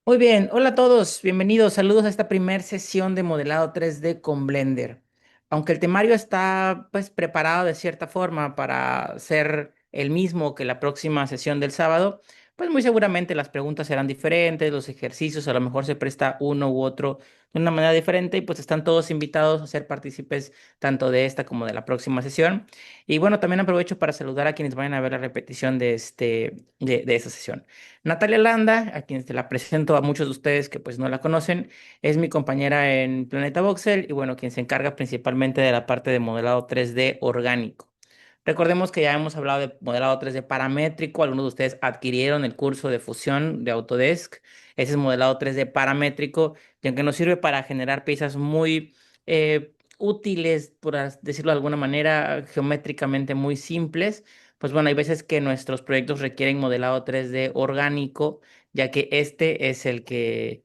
Muy bien, hola a todos, bienvenidos, saludos a esta primer sesión de modelado 3D con Blender. Aunque el temario está pues preparado de cierta forma para ser el mismo que la próxima sesión del sábado, pues muy seguramente las preguntas serán diferentes, los ejercicios a lo mejor se presta uno u otro de una manera diferente y pues están todos invitados a ser partícipes tanto de esta como de la próxima sesión. Y bueno, también aprovecho para saludar a quienes vayan a ver la repetición de esta sesión. Natalia Landa, a quien se la presento a muchos de ustedes que pues no la conocen, es mi compañera en Planeta Voxel y bueno, quien se encarga principalmente de la parte de modelado 3D orgánico. Recordemos que ya hemos hablado de modelado 3D paramétrico, algunos de ustedes adquirieron el curso de fusión de Autodesk, ese es modelado 3D paramétrico, y aunque nos sirve para generar piezas muy útiles, decirlo de alguna manera, geométricamente muy simples, pues bueno, hay veces que nuestros proyectos requieren modelado 3D orgánico, ya que este es el que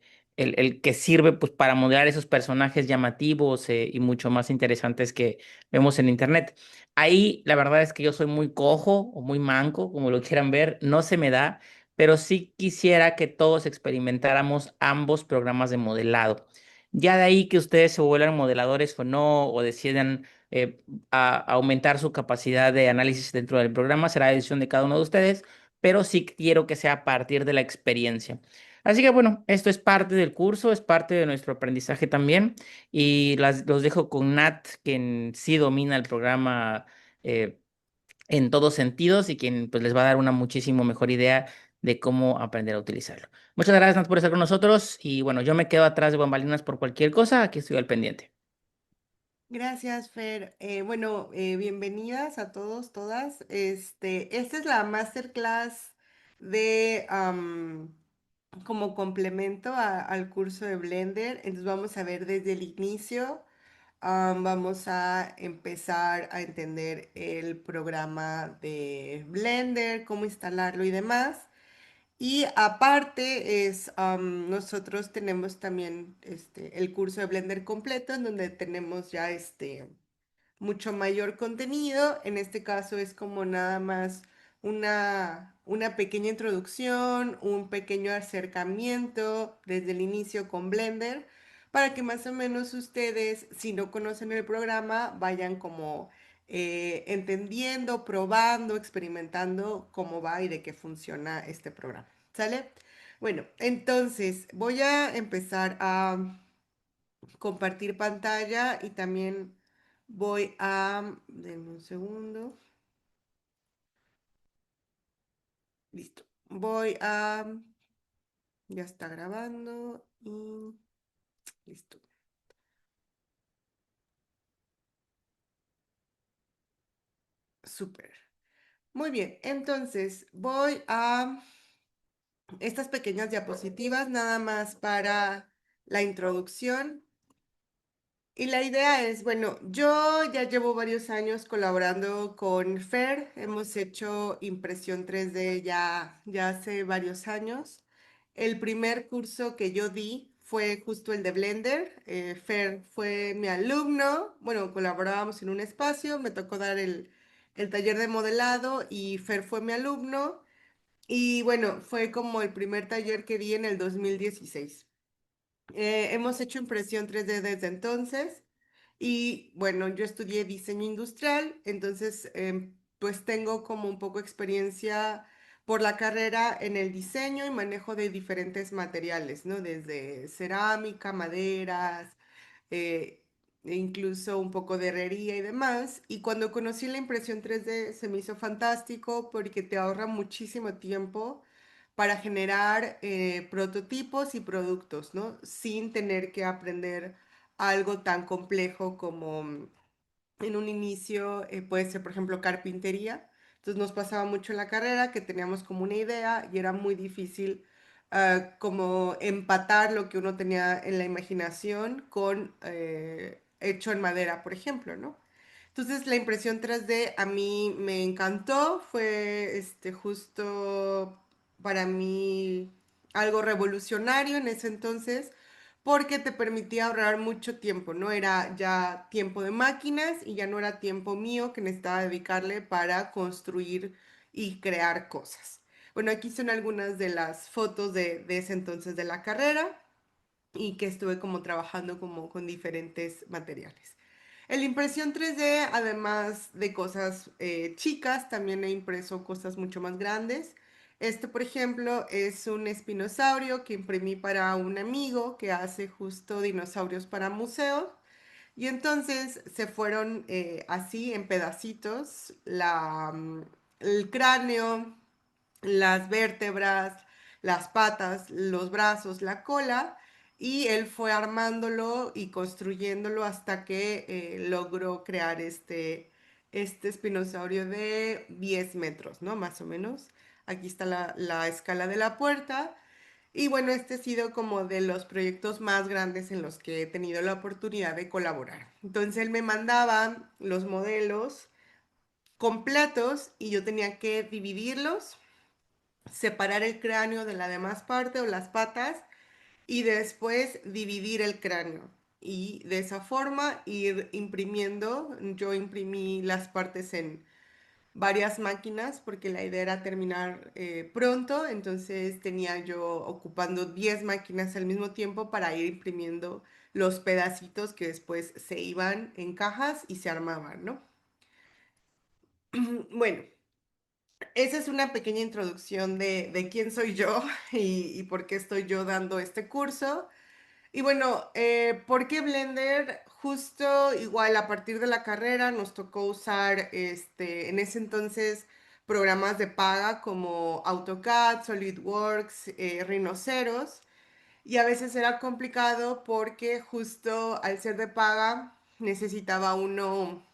sirve pues para modelar esos personajes llamativos y mucho más interesantes que vemos en internet. Ahí la verdad es que yo soy muy cojo o muy manco, como lo quieran ver, no se me da, pero sí quisiera que todos experimentáramos ambos programas de modelado. Ya de ahí que ustedes se vuelvan modeladores o no, o decidan a aumentar su capacidad de análisis dentro del programa, será decisión de cada uno de ustedes, pero sí quiero que sea a partir de la experiencia. Así que bueno, esto es parte del curso, es parte de nuestro aprendizaje también y los dejo con Nat, quien sí domina el programa eh, en todos sentidos y quien pues les va a dar una muchísimo mejor idea de cómo aprender a utilizarlo. Muchas gracias, Nat, por estar con nosotros y bueno, yo me quedo atrás de bambalinas por cualquier cosa, aquí estoy al pendiente. Gracias, Fer. Bienvenidas a todos, todas. Esta es la masterclass de como complemento al curso de Blender. Entonces vamos a ver desde el inicio. Vamos a empezar a entender el programa de Blender, cómo instalarlo y demás. Y aparte nosotros tenemos también el curso de Blender completo en donde tenemos ya mucho mayor contenido. En este caso es como nada más una pequeña introducción, un pequeño acercamiento desde el inicio con Blender, para que más o menos ustedes, si no conocen el programa, vayan como entendiendo, probando, experimentando cómo va y de qué funciona este programa. ¿Sale? Bueno, entonces voy a empezar a compartir pantalla y también voy a, denme un segundo, listo. Ya está grabando y listo. Súper. Muy bien, entonces voy a estas pequeñas diapositivas nada más para la introducción. Y la idea es, bueno, yo ya llevo varios años colaborando con Fer, hemos hecho impresión 3D ya hace varios años. El primer curso que yo di fue justo el de Blender. Fer fue mi alumno, bueno, colaborábamos en un espacio, me tocó dar el taller de modelado y Fer fue mi alumno. Y bueno, fue como el primer taller que di en el 2016. Hemos hecho impresión 3D desde entonces y bueno, yo estudié diseño industrial, entonces pues tengo como un poco experiencia por la carrera en el diseño y manejo de diferentes materiales, ¿no? Desde cerámica, maderas, eh, e incluso un poco de herrería y demás. Y cuando conocí la impresión 3D se me hizo fantástico porque te ahorra muchísimo tiempo para generar prototipos y productos, ¿no? Sin tener que aprender algo tan complejo como en un inicio puede ser, por ejemplo, carpintería. Entonces nos pasaba mucho en la carrera que teníamos como una idea y era muy difícil como empatar lo que uno tenía en la imaginación con hecho en madera, por ejemplo, ¿no? Entonces la impresión 3D a mí me encantó, fue justo para mí algo revolucionario en ese entonces porque te permitía ahorrar mucho tiempo, ¿no? Era ya tiempo de máquinas y ya no era tiempo mío que necesitaba dedicarle para construir y crear cosas. Bueno, aquí son algunas de las fotos de ese entonces de la carrera y que estuve como trabajando como con diferentes materiales. En la impresión 3D, además de cosas chicas, también he impreso cosas mucho más grandes. Este, por ejemplo, es un espinosaurio que imprimí para un amigo que hace justo dinosaurios para museos. Y entonces se fueron así en pedacitos el cráneo, las vértebras, las patas, los brazos, la cola, y él fue armándolo y construyéndolo hasta que logró crear este espinosaurio de 10 metros, ¿no? Más o menos. Aquí está la escala de la puerta. Y bueno, este ha sido como de los proyectos más grandes en los que he tenido la oportunidad de colaborar. Entonces él me mandaba los modelos completos y yo tenía que dividirlos, separar el cráneo de la demás parte o las patas y después dividir el cráneo. Y de esa forma ir imprimiendo. Yo imprimí las partes en varias máquinas porque la idea era terminar pronto, entonces tenía yo ocupando 10 máquinas al mismo tiempo para ir imprimiendo los pedacitos que después se iban en cajas y se armaban, ¿no? Bueno, esa es una pequeña introducción de quién soy yo y por qué estoy yo dando este curso. Y bueno, ¿por qué Blender? Justo igual a partir de la carrera nos tocó usar en ese entonces programas de paga como AutoCAD, SolidWorks, Rhinoceros. Y a veces era complicado porque justo al ser de paga necesitaba uno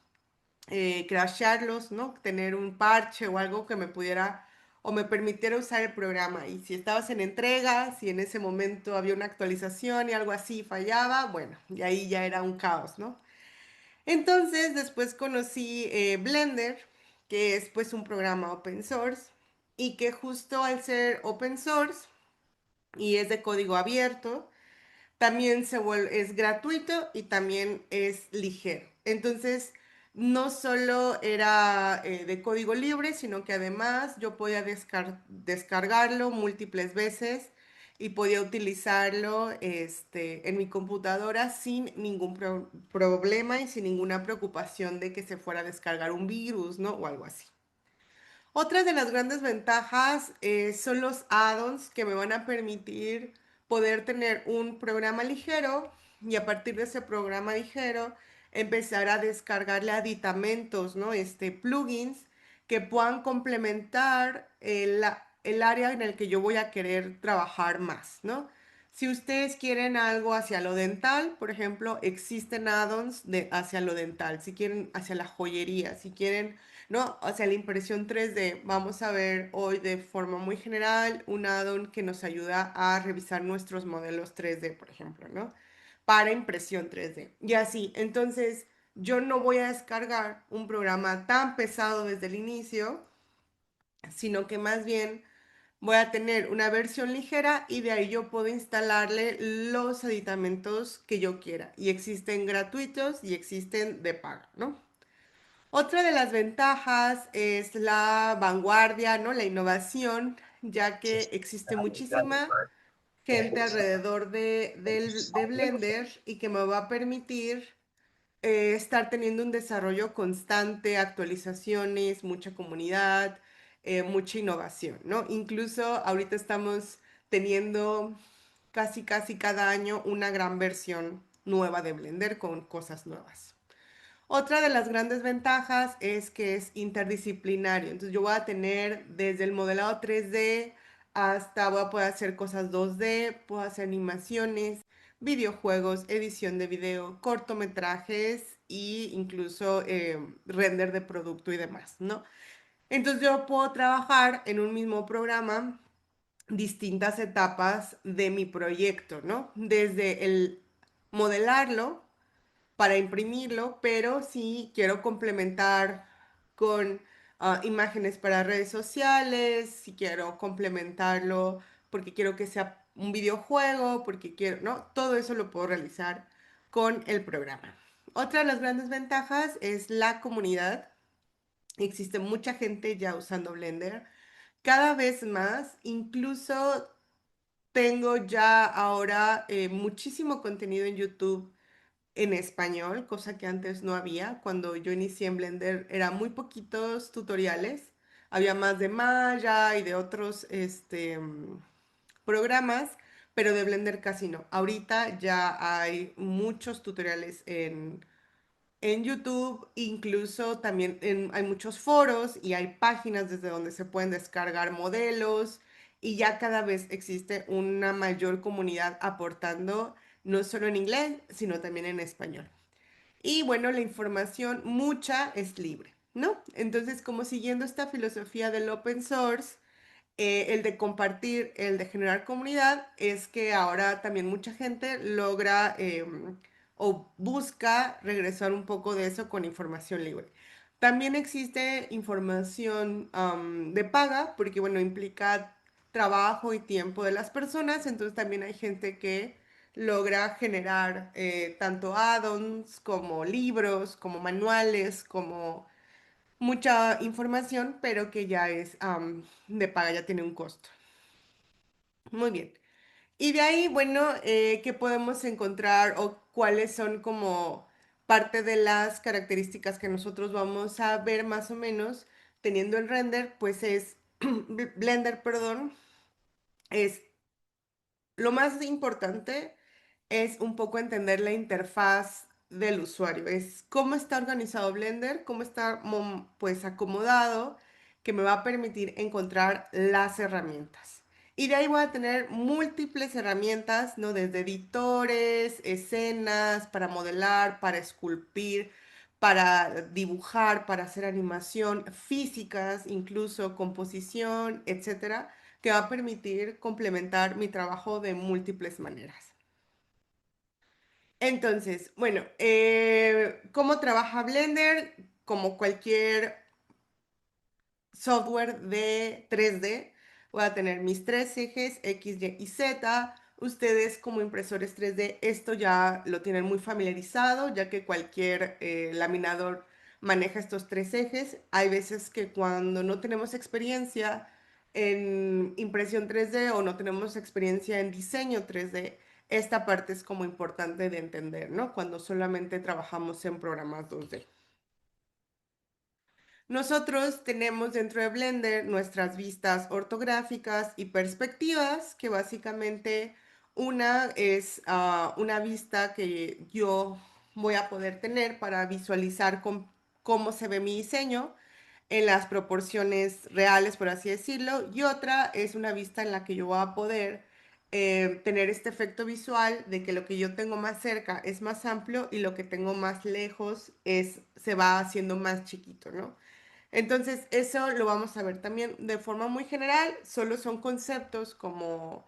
crashearlos, ¿no? Tener un parche o algo que me pudiera o me permitiera usar el programa. Y si estabas en entrega, si en ese momento había una actualización y algo así fallaba, bueno, y ahí ya era un caos, ¿no? Entonces después conocí Blender, que es pues un programa open source y que justo al ser open source y es de código abierto, también es gratuito y también es ligero. Entonces, no solo era de código libre, sino que además yo podía descargarlo múltiples veces y podía utilizarlo en mi computadora sin ningún problema y sin ninguna preocupación de que se fuera a descargar un virus, ¿no? O algo así. Otra de las grandes ventajas son los add-ons que me van a permitir poder tener un programa ligero y a partir de ese programa ligero empezar a descargarle aditamentos, ¿no? Plugins que puedan complementar el área en el que yo voy a querer trabajar más, ¿no? Si ustedes quieren algo hacia lo dental, por ejemplo, existen add-ons hacia lo dental. Si quieren hacia la joyería, si quieren, ¿no? Hacia la impresión 3D. Vamos a ver hoy de forma muy general un add-on que nos ayuda a revisar nuestros modelos 3D, por ejemplo, ¿no? Para impresión 3D. Y así, entonces, yo no voy a descargar un programa tan pesado desde el inicio, sino que más bien voy a tener una versión ligera y de ahí yo puedo instalarle los aditamentos que yo quiera. Y existen gratuitos y existen de paga, ¿no? Otra de las ventajas es la vanguardia, ¿no? La innovación, ya que existe muchísima gente alrededor de Blender y que me va a permitir estar teniendo un desarrollo constante, actualizaciones, mucha comunidad, mucha innovación, ¿no? Incluso ahorita estamos teniendo casi cada año una gran versión nueva de Blender con cosas nuevas. Otra de las grandes ventajas es que es interdisciplinario. Entonces yo voy a tener desde el modelado 3D hasta voy a poder hacer cosas 2D, puedo hacer animaciones, videojuegos, edición de video, cortometrajes e incluso render de producto y demás, ¿no? Entonces yo puedo trabajar en un mismo programa distintas etapas de mi proyecto, ¿no? Desde el modelarlo para imprimirlo, pero si quiero complementar con imágenes para redes sociales, si quiero complementarlo porque quiero que sea un videojuego, porque quiero, ¿no? Todo eso lo puedo realizar con el programa. Otra de las grandes ventajas es la comunidad. Existe mucha gente ya usando Blender cada vez más, incluso tengo ya ahora muchísimo contenido en YouTube en español, cosa que antes no había. Cuando yo inicié en Blender era muy poquitos tutoriales. Había más de Maya y de otros programas, pero de Blender casi no. Ahorita ya hay muchos tutoriales en YouTube, incluso también hay muchos foros y hay páginas desde donde se pueden descargar modelos y ya cada vez existe una mayor comunidad aportando no solo en inglés, sino también en español. Y bueno, la información mucha es libre, ¿no? Entonces, como siguiendo esta filosofía del open source, el de compartir, el de generar comunidad, es que ahora también mucha gente logra o busca regresar un poco de eso con información libre. También existe información de paga, porque bueno, implica trabajo y tiempo de las personas, entonces también hay gente que logra generar tanto add-ons como libros, como manuales, como mucha información, pero que ya es de paga, ya tiene un costo. Muy bien. Y de ahí, bueno, ¿qué podemos encontrar o cuáles son como parte de las características que nosotros vamos a ver más o menos teniendo el render? Pues es Blender, perdón, es lo más importante es un poco entender la interfaz del usuario. Es cómo está organizado Blender, cómo está pues acomodado, que me va a permitir encontrar las herramientas. Y de ahí voy a tener múltiples herramientas, ¿no? Desde editores, escenas, para modelar, para esculpir, para dibujar, para hacer animación, físicas, incluso composición, etcétera, que va a permitir complementar mi trabajo de múltiples maneras. Entonces, bueno, ¿cómo trabaja Blender? Como cualquier software de 3D. Voy a tener mis tres ejes, X, Y y Z. Ustedes como impresores 3D esto ya lo tienen muy familiarizado, ya que cualquier laminador maneja estos tres ejes. Hay veces que cuando no tenemos experiencia en impresión 3D o no tenemos experiencia en diseño 3D, esta parte es como importante de entender, ¿no? Cuando solamente trabajamos en programas 2D. Nosotros tenemos dentro de Blender nuestras vistas ortográficas y perspectivas, que básicamente una es una vista que yo voy a poder tener para visualizar cómo se ve mi diseño en las proporciones reales, por así decirlo, y otra es una vista en la que yo voy a poder tener este efecto visual de que lo que yo tengo más cerca es más amplio y lo que tengo más lejos se va haciendo más chiquito, ¿no? Entonces, eso lo vamos a ver también de forma muy general, solo son conceptos como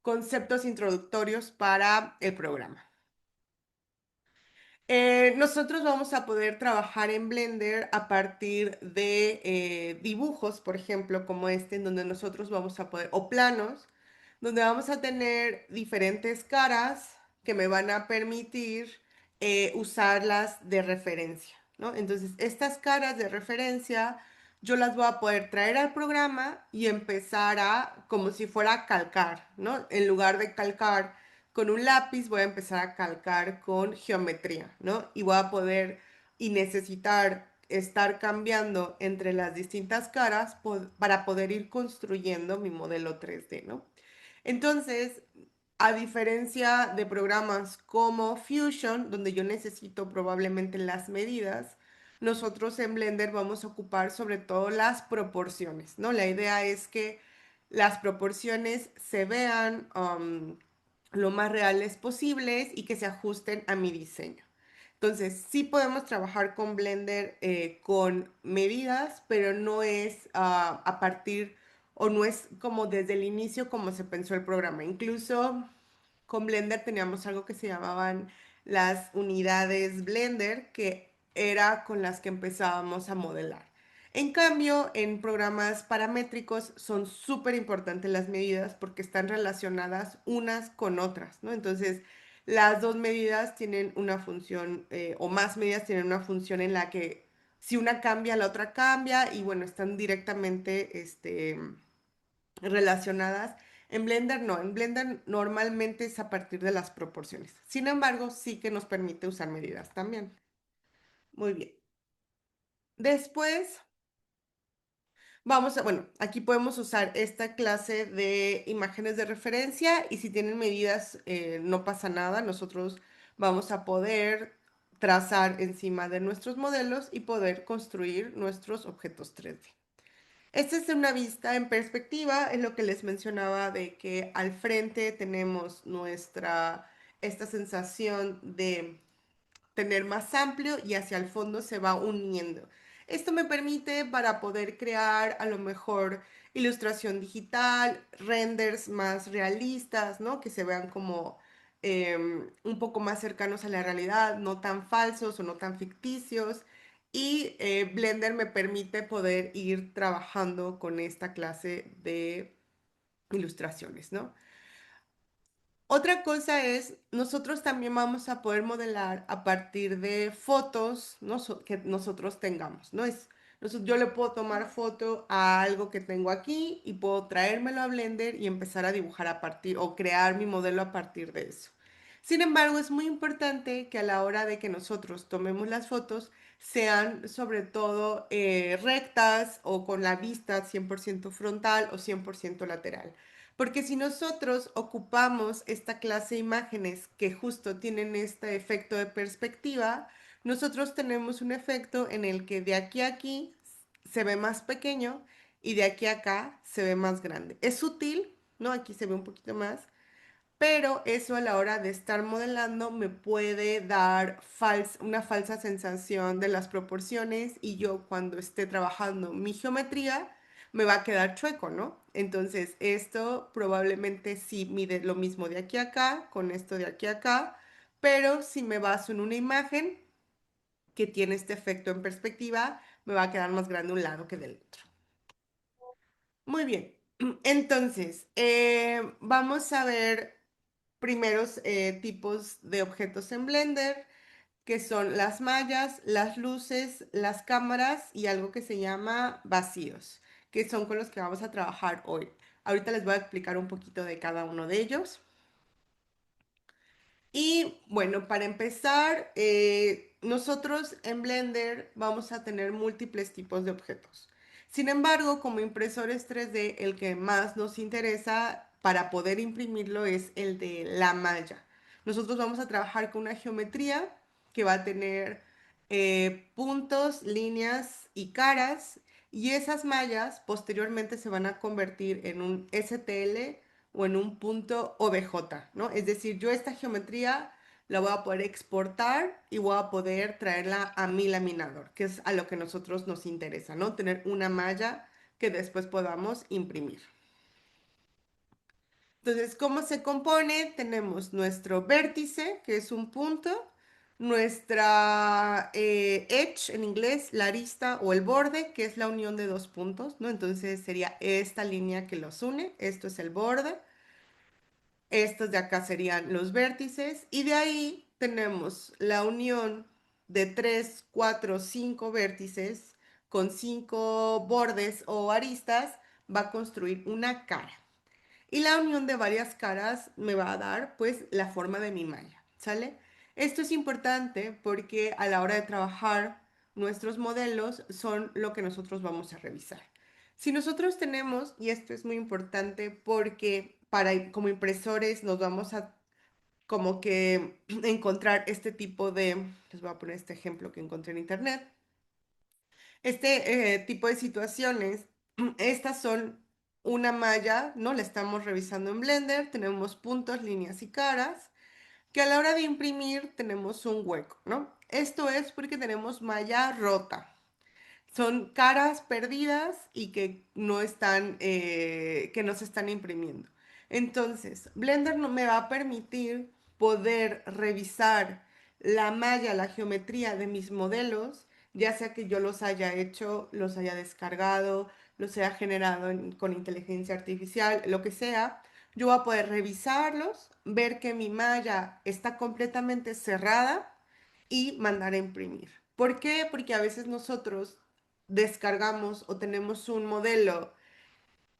conceptos introductorios para el programa. Nosotros vamos a poder trabajar en Blender a partir de dibujos, por ejemplo, como este, en donde nosotros vamos a poder, o planos, donde vamos a tener diferentes caras que me van a permitir usarlas de referencia, ¿no? Entonces, estas caras de referencia yo las voy a poder traer al programa y empezar como si fuera a calcar, ¿no? En lugar de calcar con un lápiz voy a empezar a calcar con geometría, ¿no? Y voy a poder y necesitar estar cambiando entre las distintas caras para poder ir construyendo mi modelo 3D, ¿no? Entonces, a diferencia de programas como Fusion, donde yo necesito probablemente las medidas, nosotros en Blender vamos a ocupar sobre todo las proporciones, ¿no? La idea es que las proporciones se vean lo más reales posibles y que se ajusten a mi diseño. Entonces, sí podemos trabajar con Blender con medidas, pero no es a partir o no es como desde el inicio como se pensó el programa. Incluso con Blender teníamos algo que se llamaban las unidades Blender, que era con las que empezábamos a modelar. En cambio, en programas paramétricos son súper importantes las medidas porque están relacionadas unas con otras, ¿no? Entonces, las dos medidas tienen una función, o más medidas tienen una función en la que Si una cambia, la otra cambia y bueno, están directamente relacionadas. En Blender no, en Blender normalmente es a partir de las proporciones. Sin embargo, sí que nos permite usar medidas también. Muy bien. Después vamos a, bueno, aquí podemos usar esta clase de imágenes de referencia y si tienen medidas no pasa nada, nosotros vamos a poder trazar encima de nuestros modelos y poder construir nuestros objetos 3D. Esta es una vista en perspectiva, es lo que les mencionaba de que al frente tenemos esta sensación de tener más amplio y hacia el fondo se va uniendo. Esto me permite para poder crear a lo mejor ilustración digital, renders más realistas, ¿no? Que se vean como un poco más cercanos a la realidad, no tan falsos o no tan ficticios. Y Blender me permite poder ir trabajando con esta clase de ilustraciones, ¿no? Otra cosa es, nosotros también vamos a poder modelar a partir de fotos, ¿no? Que nosotros tengamos, ¿no? Yo le puedo tomar foto a algo que tengo aquí y puedo traérmelo a Blender y empezar a dibujar a partir o crear mi modelo a partir de eso. Sin embargo, es muy importante que a la hora de que nosotros tomemos las fotos sean sobre todo rectas o con la vista 100% frontal o 100% lateral. Porque si nosotros ocupamos esta clase de imágenes que justo tienen este efecto de perspectiva, nosotros tenemos un efecto en el que de aquí a aquí se ve más pequeño y de aquí a acá se ve más grande. Es sutil, ¿no? Aquí se ve un poquito más, pero eso a la hora de estar modelando me puede dar una falsa sensación de las proporciones y yo cuando esté trabajando mi geometría me va a quedar chueco, ¿no? Entonces esto probablemente sí mide lo mismo de aquí a acá, con esto de aquí a acá, pero si me baso en una imagen que tiene este efecto en perspectiva, me va a quedar más grande un lado que del otro. Muy bien, entonces vamos a ver primeros tipos de objetos en Blender, que son las mallas, las luces, las cámaras y algo que se llama vacíos, que son con los que vamos a trabajar hoy. Ahorita les voy a explicar un poquito de cada uno de ellos. Y bueno, para empezar, nosotros en Blender vamos a tener múltiples tipos de objetos. Sin embargo, como impresores 3D, el que más nos interesa para poder imprimirlo es el de la malla. Nosotros vamos a trabajar con una geometría que va a tener puntos, líneas y caras, y esas mallas posteriormente se van a convertir en un STL o en un punto OBJ, ¿no? Es decir, yo esta geometría la voy a poder exportar y voy a poder traerla a mi laminador, que es a lo que nosotros nos interesa, ¿no? Tener una malla que después podamos imprimir. Entonces, ¿cómo se compone? Tenemos nuestro vértice, que es un punto, nuestra edge en inglés, la arista o el borde, que es la unión de dos puntos, ¿no? Entonces sería esta línea que los une, esto es el borde. Estos de acá serían los vértices y de ahí tenemos la unión de 3, 4, 5 vértices con 5 bordes o aristas va a construir una cara. Y la unión de varias caras me va a dar pues la forma de mi malla, ¿sale? Esto es importante porque a la hora de trabajar nuestros modelos son lo que nosotros vamos a revisar. Si nosotros tenemos, y esto es muy importante porque como impresores nos vamos a como que encontrar este tipo de, les voy a poner este ejemplo que encontré en internet, este tipo de situaciones, estas son una malla, ¿no? La estamos revisando en Blender, tenemos puntos, líneas y caras, que a la hora de imprimir tenemos un hueco, ¿no? Esto es porque tenemos malla rota. Son caras perdidas y que no se están imprimiendo. Entonces, Blender no me va a permitir poder revisar la malla, la geometría de mis modelos, ya sea que yo los haya hecho, los haya descargado, los haya generado con inteligencia artificial, lo que sea. Yo voy a poder revisarlos, ver que mi malla está completamente cerrada y mandar a imprimir. ¿Por qué? Porque a veces nosotros descargamos o tenemos un modelo,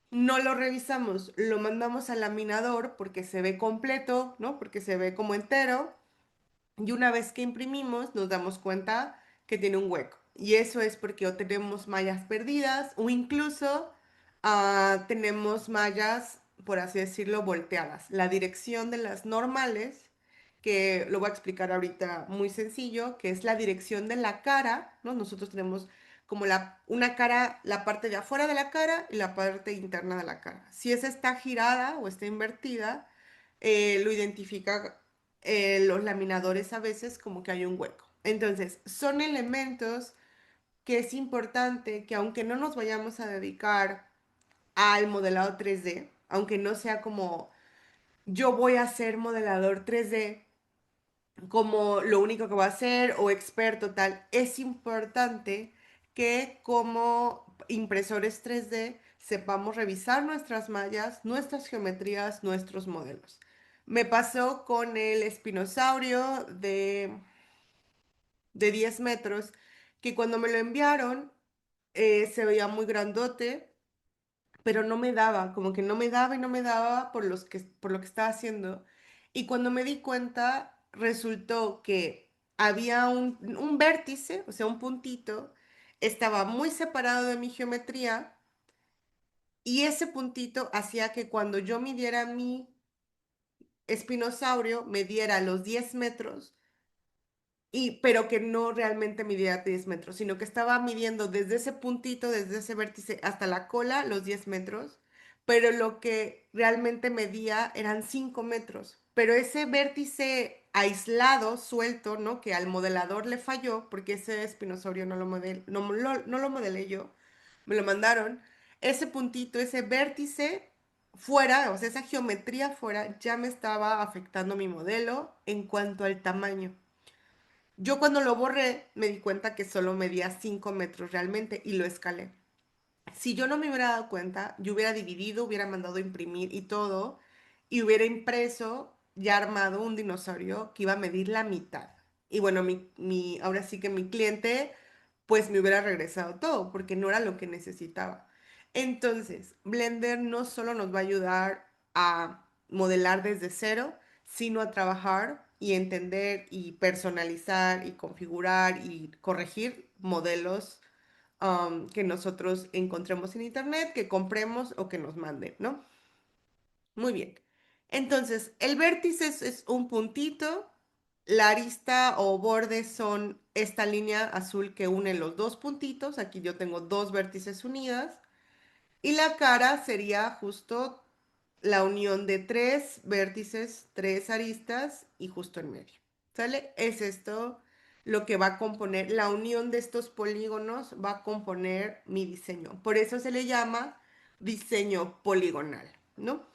no lo revisamos, lo mandamos al laminador porque se ve completo, ¿no? Porque se ve como entero. Y una vez que imprimimos, nos damos cuenta que tiene un hueco. Y eso es porque o tenemos mallas perdidas o incluso tenemos mallas, por así decirlo, volteadas. La dirección de las normales, que lo voy a explicar ahorita muy sencillo, que es la dirección de la cara, ¿no? Nosotros tenemos como una cara, la parte de afuera de la cara y la parte interna de la cara. Si esa está girada o está invertida, lo identifica los laminadores a veces como que hay un hueco. Entonces, son elementos que es importante que aunque no nos vayamos a dedicar al modelado 3D, aunque no sea como yo voy a ser modelador 3D como lo único que voy a hacer o experto tal, es importante que como impresores 3D sepamos revisar nuestras mallas, nuestras geometrías, nuestros modelos. Me pasó con el espinosaurio de 10 metros, que cuando me lo enviaron se veía muy grandote, pero no me daba, como que no me daba y no me daba por lo que estaba haciendo. Y cuando me di cuenta, resultó que había un vértice, o sea, un puntito, estaba muy separado de mi geometría y ese puntito hacía que cuando yo midiera mi espinosaurio, me diera los 10 metros pero que no realmente midía 10 metros, sino que estaba midiendo desde ese puntito, desde ese vértice hasta la cola, los 10 metros, pero lo que realmente medía eran 5 metros. Pero ese vértice aislado, suelto, ¿no? Que al modelador le falló, porque ese espinosaurio no lo modelé yo, me lo mandaron. Ese puntito, ese vértice fuera, o sea, esa geometría fuera, ya me estaba afectando mi modelo en cuanto al tamaño. Yo cuando lo borré me di cuenta que solo medía 5 metros realmente y lo escalé. Si yo no me hubiera dado cuenta, yo hubiera dividido, hubiera mandado a imprimir y todo, y hubiera impreso, ya armado un dinosaurio que iba a medir la mitad. Y bueno, ahora sí que mi cliente, pues me hubiera regresado todo, porque no era lo que necesitaba. Entonces, Blender no solo nos va a ayudar a modelar desde cero, sino a trabajar y entender y personalizar y configurar y corregir modelos que nosotros encontremos en internet, que compremos o que nos manden, ¿no? Muy bien. Entonces, el vértice es un puntito, la arista o borde son esta línea azul que une los dos puntitos, aquí yo tengo dos vértices unidas, y la cara sería justo la unión de tres vértices, tres aristas y justo en medio. ¿Sale? Es esto lo que va a componer, la unión de estos polígonos va a componer mi diseño. Por eso se le llama diseño poligonal, ¿no?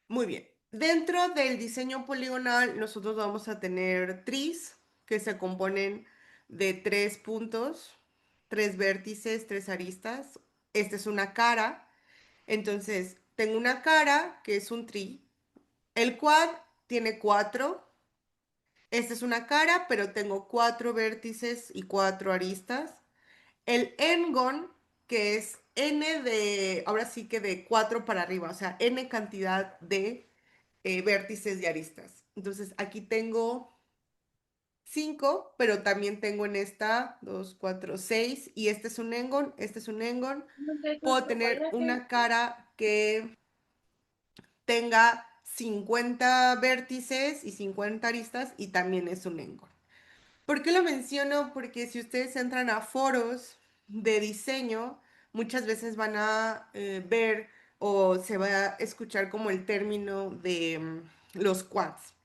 Muy bien. Dentro del diseño poligonal, nosotros vamos a tener tris, que se componen de tres puntos, tres vértices, tres aristas. Esta es una cara. Entonces, tengo una cara que es un tri. El quad tiene cuatro. Esta es una cara, pero tengo cuatro vértices y cuatro aristas. El n-gon, que es n de, ahora sí que de cuatro para arriba, o sea, n cantidad de vértices y aristas. Entonces, aquí tengo cinco, pero también tengo en esta dos, cuatro, seis, y este es un n-gon, este es un n-gon. Puedo tener una cara que tenga 50 vértices y 50 aristas y también es un Engor. ¿Por qué lo menciono? Porque si ustedes entran a foros de diseño, muchas veces van a ver o se va a escuchar como el término de los quads.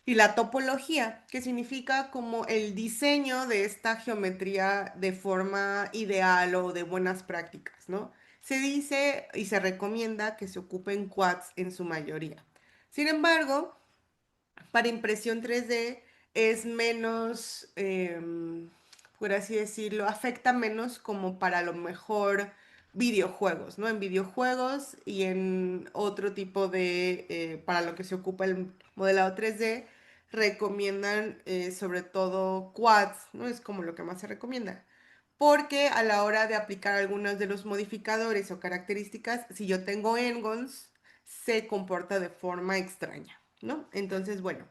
Y la topología, que significa como el diseño de esta geometría de forma ideal o de buenas prácticas, ¿no? Se dice y se recomienda que se ocupen quads en su mayoría. Sin embargo, para impresión 3D es menos, por así decirlo, afecta menos como para lo mejor videojuegos, ¿no? En videojuegos y en otro tipo de, para lo que se ocupa el modelado 3D, recomiendan sobre todo quads, ¿no? Es como lo que más se recomienda. Porque a la hora de aplicar algunos de los modificadores o características, si yo tengo engons, se comporta de forma extraña, ¿no? Entonces, bueno,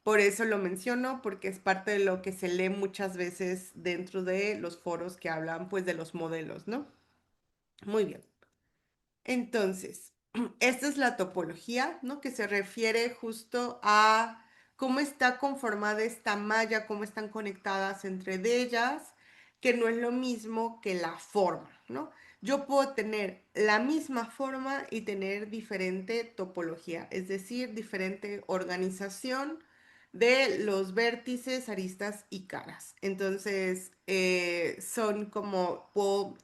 por eso lo menciono, porque es parte de lo que se lee muchas veces dentro de los foros que hablan, pues, de los modelos, ¿no? Muy bien. Entonces, esta es la topología, ¿no? Que se refiere justo a cómo está conformada esta malla, cómo están conectadas entre ellas, que no es lo mismo que la forma, ¿no? Yo puedo tener la misma forma y tener diferente topología, es decir, diferente organización de los vértices, aristas y caras. Entonces, son como, puedo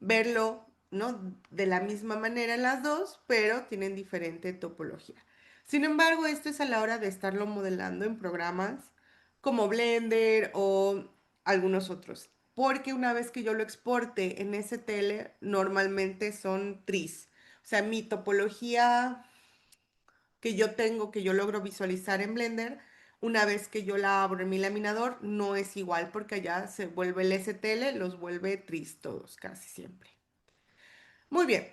verlo, ¿no? De la misma manera en las dos, pero tienen diferente topología. Sin embargo, esto es a la hora de estarlo modelando en programas como Blender o algunos otros. Porque una vez que yo lo exporte en STL, normalmente son tris. O sea, mi topología que yo tengo, que yo logro visualizar en Blender, una vez que yo la abro en mi laminador, no es igual porque allá se vuelve el STL, los vuelve tris todos, casi siempre. Muy bien.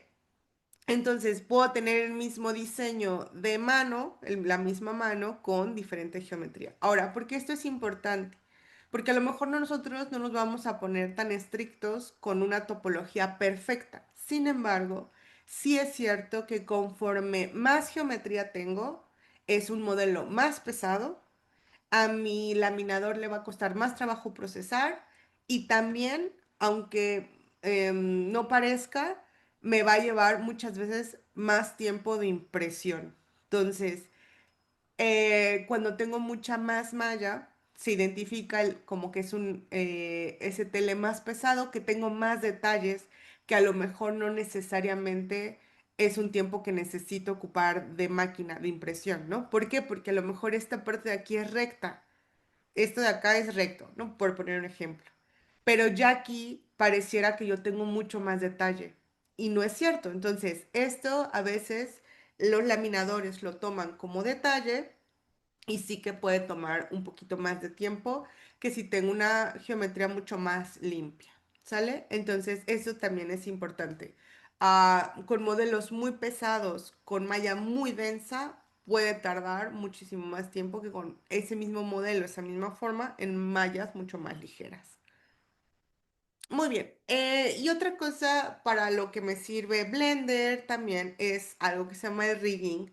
Entonces puedo tener el mismo diseño de mano, la misma mano, con diferente geometría. Ahora, ¿por qué esto es importante? Porque a lo mejor nosotros no nos vamos a poner tan estrictos con una topología perfecta. Sin embargo, sí es cierto que conforme más geometría tengo, es un modelo más pesado, a mi laminador le va a costar más trabajo procesar y también, aunque no parezca, me va a llevar muchas veces más tiempo de impresión. Entonces, cuando tengo mucha más malla, se identifica como que es un STL más pesado, que tengo más detalles, que a lo mejor no necesariamente es un tiempo que necesito ocupar de máquina de impresión, ¿no? ¿Por qué? Porque a lo mejor esta parte de aquí es recta, esto de acá es recto, ¿no? Por poner un ejemplo. Pero ya aquí pareciera que yo tengo mucho más detalle y no es cierto. Entonces, esto a veces los laminadores lo toman como detalle y sí que puede tomar un poquito más de tiempo que si tengo una geometría mucho más limpia, ¿sale? Entonces, eso también es importante. Con modelos muy pesados, con malla muy densa, puede tardar muchísimo más tiempo que con ese mismo modelo, esa misma forma, en mallas mucho más ligeras. Muy bien. Y otra cosa para lo que me sirve Blender también es algo que se llama el rigging.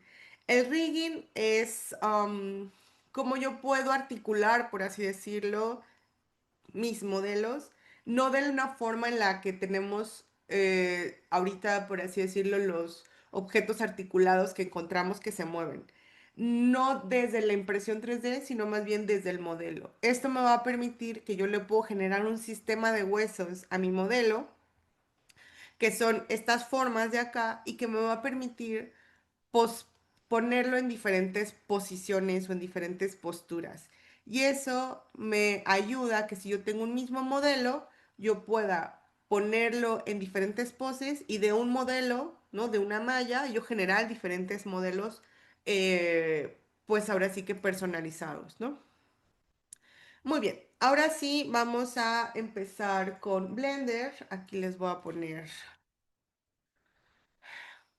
El rigging es cómo yo puedo articular, por así decirlo, mis modelos, no de una forma en la que tenemos ahorita, por así decirlo, los objetos articulados que encontramos que se mueven. No desde la impresión 3D, sino más bien desde el modelo. Esto me va a permitir que yo le puedo generar un sistema de huesos a mi modelo, que son estas formas de acá, y que me va a permitir pos- ponerlo en diferentes posiciones o en diferentes posturas. Y eso me ayuda a que si yo tengo un mismo modelo, yo pueda ponerlo en diferentes poses y de un modelo, ¿no? De una malla, yo generar diferentes modelos, pues ahora sí que personalizados, ¿no? Muy bien, ahora sí vamos a empezar con Blender. Aquí les voy a poner.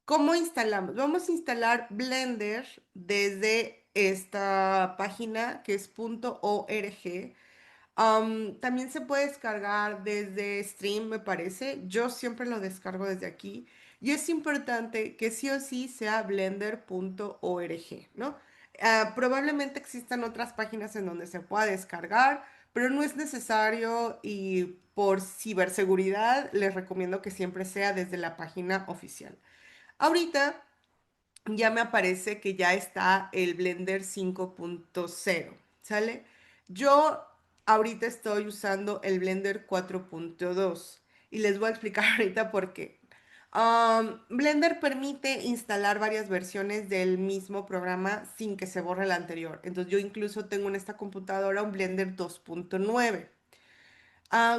¿Cómo instalamos? Vamos a instalar Blender desde esta página que es .org. También se puede descargar desde Stream, me parece. Yo siempre lo descargo desde aquí. Y es importante que sí o sí sea blender.org, ¿no? Probablemente existan otras páginas en donde se pueda descargar, pero no es necesario y por ciberseguridad les recomiendo que siempre sea desde la página oficial. Ahorita ya me aparece que ya está el Blender 5.0, ¿sale? Yo ahorita estoy usando el Blender 4.2 y les voy a explicar ahorita por qué. Blender permite instalar varias versiones del mismo programa sin que se borre la anterior. Entonces yo incluso tengo en esta computadora un Blender 2.9.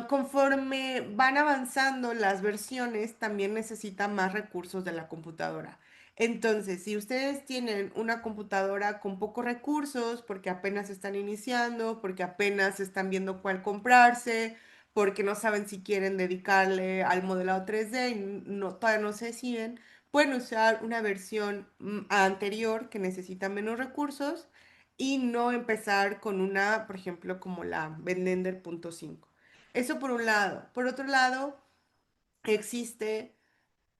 Conforme van avanzando las versiones, también necesitan más recursos de la computadora. Entonces, si ustedes tienen una computadora con pocos recursos, porque apenas están iniciando, porque apenas están viendo cuál comprarse, porque no saben si quieren dedicarle al modelado 3D y no, todavía no se deciden, pueden usar una versión anterior que necesita menos recursos y no empezar con una, por ejemplo, como la Blender punto 5. Eso por un lado. Por otro lado, existe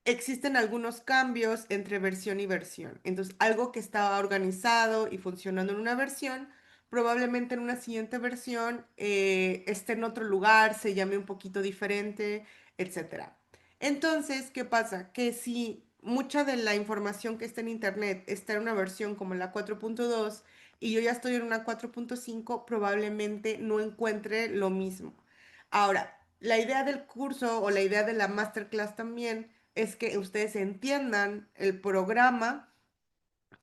existen algunos cambios entre versión y versión. Entonces, algo que estaba organizado y funcionando en una versión, probablemente en una siguiente versión esté en otro lugar, se llame un poquito diferente, etcétera. Entonces, ¿qué pasa? Que si mucha de la información que está en Internet está en una versión como la 4.2 y yo ya estoy en una 4.5, probablemente no encuentre lo mismo. Ahora, la idea del curso o la idea de la masterclass también es que ustedes entiendan el programa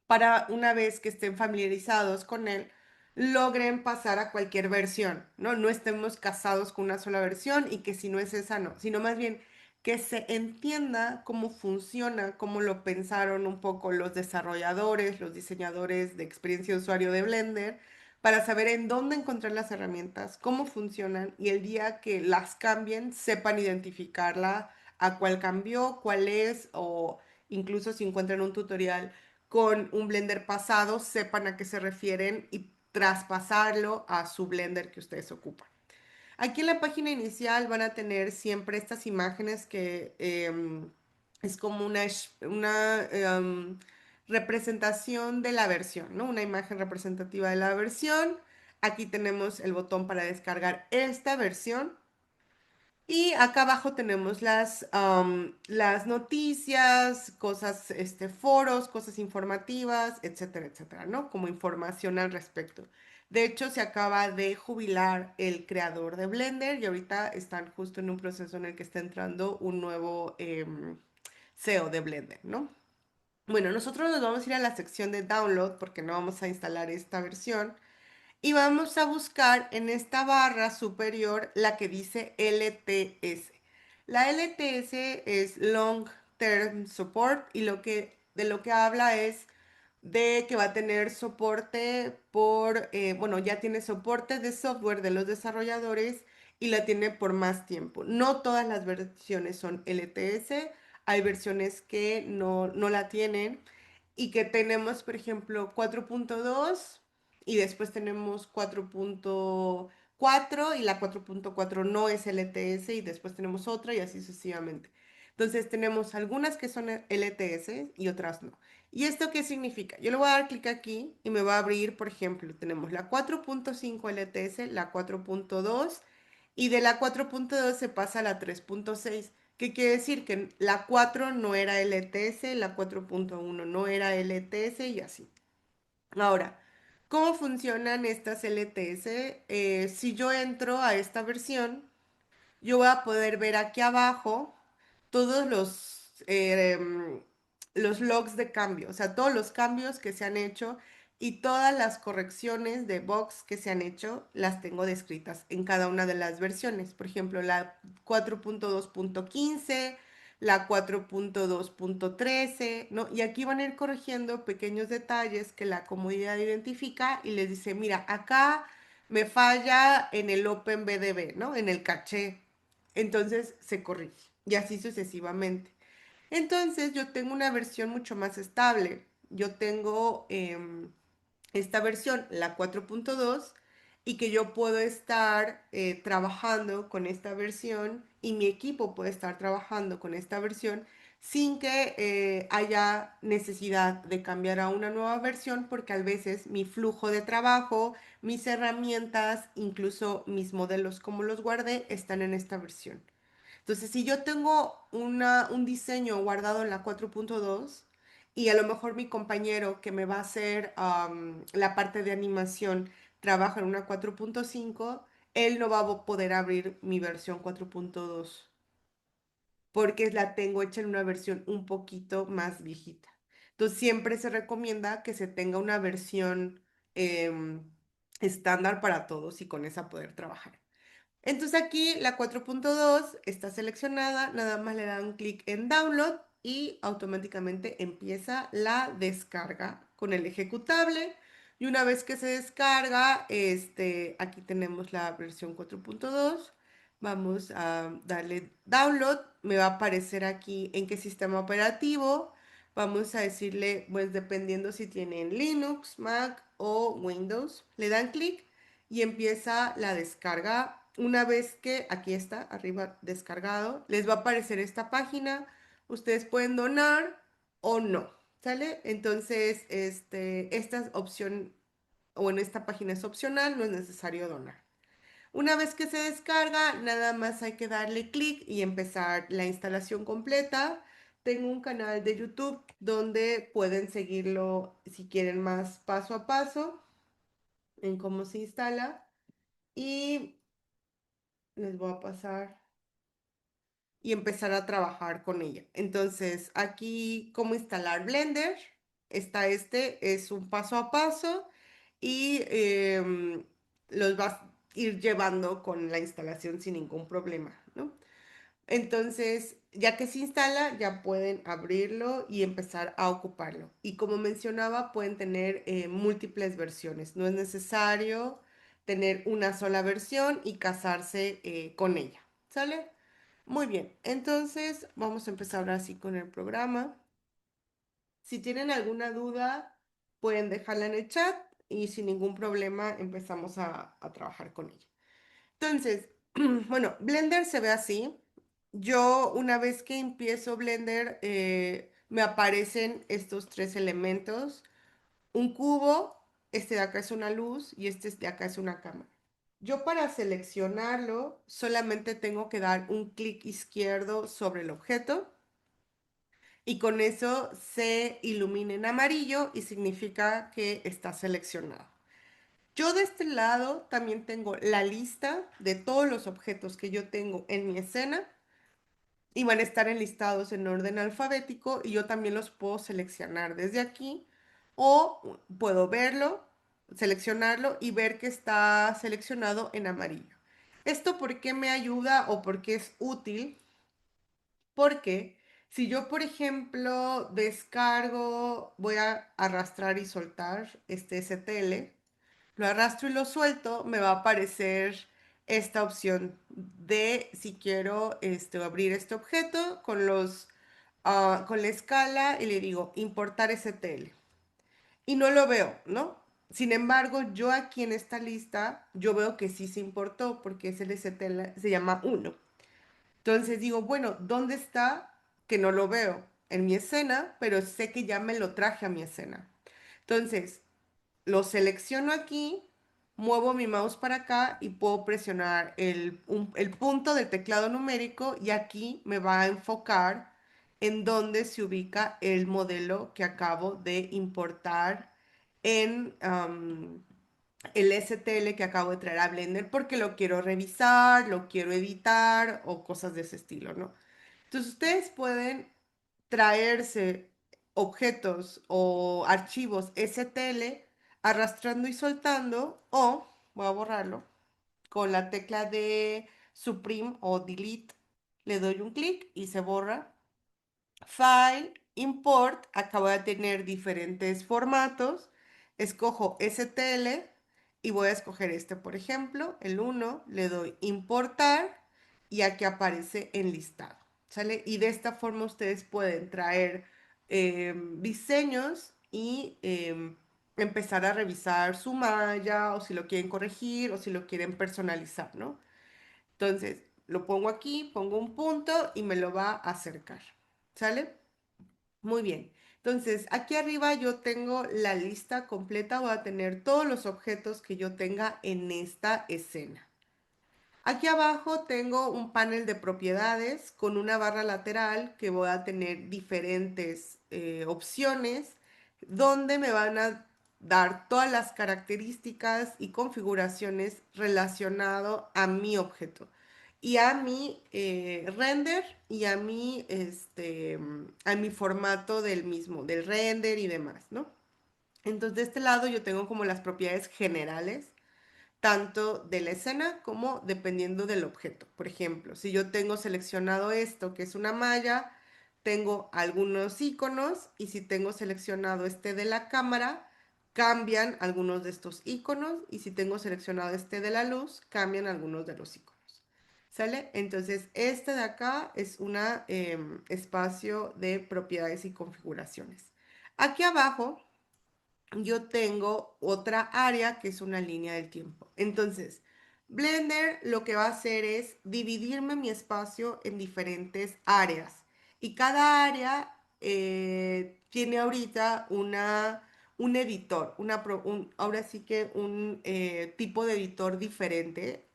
para una vez que estén familiarizados con él, logren pasar a cualquier versión, ¿no? No estemos casados con una sola versión y que si no es esa, no, sino más bien que se entienda cómo funciona, cómo lo pensaron un poco los desarrolladores, los diseñadores de experiencia de usuario de Blender, para saber en dónde encontrar las herramientas, cómo funcionan y el día que las cambien, sepan identificarla, a cuál cambió, cuál es, o incluso si encuentran un tutorial con un Blender pasado, sepan a qué se refieren y traspasarlo a su Blender que ustedes ocupan. Aquí en la página inicial van a tener siempre estas imágenes que es como una representación de la versión, ¿no? Una imagen representativa de la versión. Aquí tenemos el botón para descargar esta versión. Y acá abajo tenemos las noticias, cosas, foros, cosas informativas, etcétera, etcétera, ¿no? Como información al respecto. De hecho, se acaba de jubilar el creador de Blender y ahorita están justo en un proceso en el que está entrando un nuevo CEO de Blender, ¿no? Bueno, nosotros nos vamos a ir a la sección de download porque no vamos a instalar esta versión. Y vamos a buscar en esta barra superior la que dice LTS. La LTS es Long Term Support y de lo que habla es de que va a tener soporte bueno, ya tiene soporte de software de los desarrolladores y la tiene por más tiempo. No todas las versiones son LTS, hay versiones que no la tienen y que tenemos, por ejemplo, 4.2 y después tenemos 4.4 y la 4.4 no es LTS y después tenemos otra y así sucesivamente. Entonces tenemos algunas que son LTS y otras no. ¿Y esto qué significa? Yo le voy a dar clic aquí y me va a abrir, por ejemplo, tenemos la 4.5 LTS, la 4.2 y de la 4.2 se pasa a la 3.6. ¿Qué quiere decir? Que la 4 no era LTS, la 4.1 no era LTS y así. Ahora, ¿cómo funcionan estas LTS? Si yo entro a esta versión, yo voy a poder ver aquí abajo todos los logs de cambio, o sea, todos los cambios que se han hecho y todas las correcciones de bugs que se han hecho, las tengo descritas en cada una de las versiones. Por ejemplo, la 4.2.15, la 4.2.13, ¿no? Y aquí van a ir corrigiendo pequeños detalles que la comunidad identifica y les dice, mira, acá me falla en el OpenBDB, ¿no? En el caché. Entonces se corrige y así sucesivamente. Entonces yo tengo una versión mucho más estable. Yo tengo esta versión, la 4.2, y que yo puedo estar trabajando con esta versión y mi equipo puede estar trabajando con esta versión sin que haya necesidad de cambiar a una nueva versión porque a veces mi flujo de trabajo, mis herramientas, incluso mis modelos como los guardé, están en esta versión. Entonces, si yo tengo un diseño guardado en la 4.2 y a lo mejor mi compañero que me va a hacer la parte de animación trabaja en una 4.5, él no va a poder abrir mi versión 4.2 porque la tengo hecha en una versión un poquito más viejita. Entonces, siempre se recomienda que se tenga una versión estándar para todos y con esa poder trabajar. Entonces aquí la 4.2 está seleccionada, nada más le dan clic en download y automáticamente empieza la descarga con el ejecutable. Y una vez que se descarga, aquí tenemos la versión 4.2. Vamos a darle download. Me va a aparecer aquí en qué sistema operativo. Vamos a decirle, pues dependiendo si tienen Linux, Mac o Windows. Le dan clic y empieza la descarga. Una vez que aquí está, arriba descargado, les va a aparecer esta página. Ustedes pueden donar o no, ¿sale? Entonces, esta opción, o en esta página es opcional, no es necesario donar. Una vez que se descarga, nada más hay que darle clic y empezar la instalación completa. Tengo un canal de YouTube donde pueden seguirlo si quieren más paso a paso en cómo se instala. Y les voy a pasar y empezar a trabajar con ella. Entonces, aquí, cómo instalar Blender. Es un paso a paso y los vas a ir llevando con la instalación sin ningún problema, ¿no? Entonces, ya que se instala, ya pueden abrirlo y empezar a ocuparlo. Y como mencionaba, pueden tener múltiples versiones. No es necesario tener una sola versión y casarse con ella. ¿Sale? Muy bien. Entonces, vamos a empezar ahora sí con el programa. Si tienen alguna duda, pueden dejarla en el chat y sin ningún problema empezamos a trabajar con ella. Entonces, bueno, Blender se ve así. Yo una vez que empiezo Blender, me aparecen estos tres elementos. Un cubo, este de acá es una luz y este de acá es una cámara. Yo para seleccionarlo solamente tengo que dar un clic izquierdo sobre el objeto y con eso se ilumina en amarillo y significa que está seleccionado. Yo de este lado también tengo la lista de todos los objetos que yo tengo en mi escena y van a estar enlistados en orden alfabético y yo también los puedo seleccionar desde aquí o puedo verlo, seleccionarlo y ver que está seleccionado en amarillo. ¿Esto por qué me ayuda o por qué es útil? Porque si yo, por ejemplo, descargo, voy a arrastrar y soltar este STL, lo arrastro y lo suelto, me va a aparecer esta opción de si quiero abrir este objeto con con la escala y le digo importar STL. Y no lo veo, ¿no? Sin embargo, yo aquí en esta lista, yo veo que sí se importó porque es el STL, se llama uno. Entonces digo, bueno, ¿dónde está? Que no lo veo en mi escena, pero sé que ya me lo traje a mi escena. Entonces, lo selecciono aquí, muevo mi mouse para acá y puedo presionar el punto del teclado numérico y aquí me va a enfocar en dónde se ubica el modelo que acabo de importar en el STL que acabo de traer a Blender porque lo quiero revisar, lo quiero editar o cosas de ese estilo, ¿no? Entonces ustedes pueden traerse objetos o archivos STL arrastrando y soltando o, voy a borrarlo, con la tecla de Supreme o Delete, le doy un clic y se borra. File, Import, acabo de tener diferentes formatos. Escojo STL y voy a escoger este, por ejemplo, el uno le doy importar y aquí aparece enlistado, ¿sale? Y de esta forma ustedes pueden traer diseños y empezar a revisar su malla o si lo quieren corregir o si lo quieren personalizar, ¿no? Entonces, lo pongo aquí, pongo un punto y me lo va a acercar, ¿sale? Muy bien. Entonces, aquí arriba yo tengo la lista completa, voy a tener todos los objetos que yo tenga en esta escena. Aquí abajo tengo un panel de propiedades con una barra lateral que voy a tener diferentes opciones donde me van a dar todas las características y configuraciones relacionado a mi objeto y a mi render y a mi formato del mismo, del render y demás, ¿no? Entonces de este lado yo tengo como las propiedades generales tanto de la escena como dependiendo del objeto. Por ejemplo, si yo tengo seleccionado esto, que es una malla, tengo algunos iconos y si tengo seleccionado este de la cámara, cambian algunos de estos iconos y si tengo seleccionado este de la luz, cambian algunos de los iconos. ¿Sale? Entonces, este de acá es un espacio de propiedades y configuraciones. Aquí abajo yo tengo otra área que es una línea del tiempo. Entonces, Blender lo que va a hacer es dividirme mi espacio en diferentes áreas. Y cada área tiene ahorita un editor, ahora sí que un tipo de editor diferente.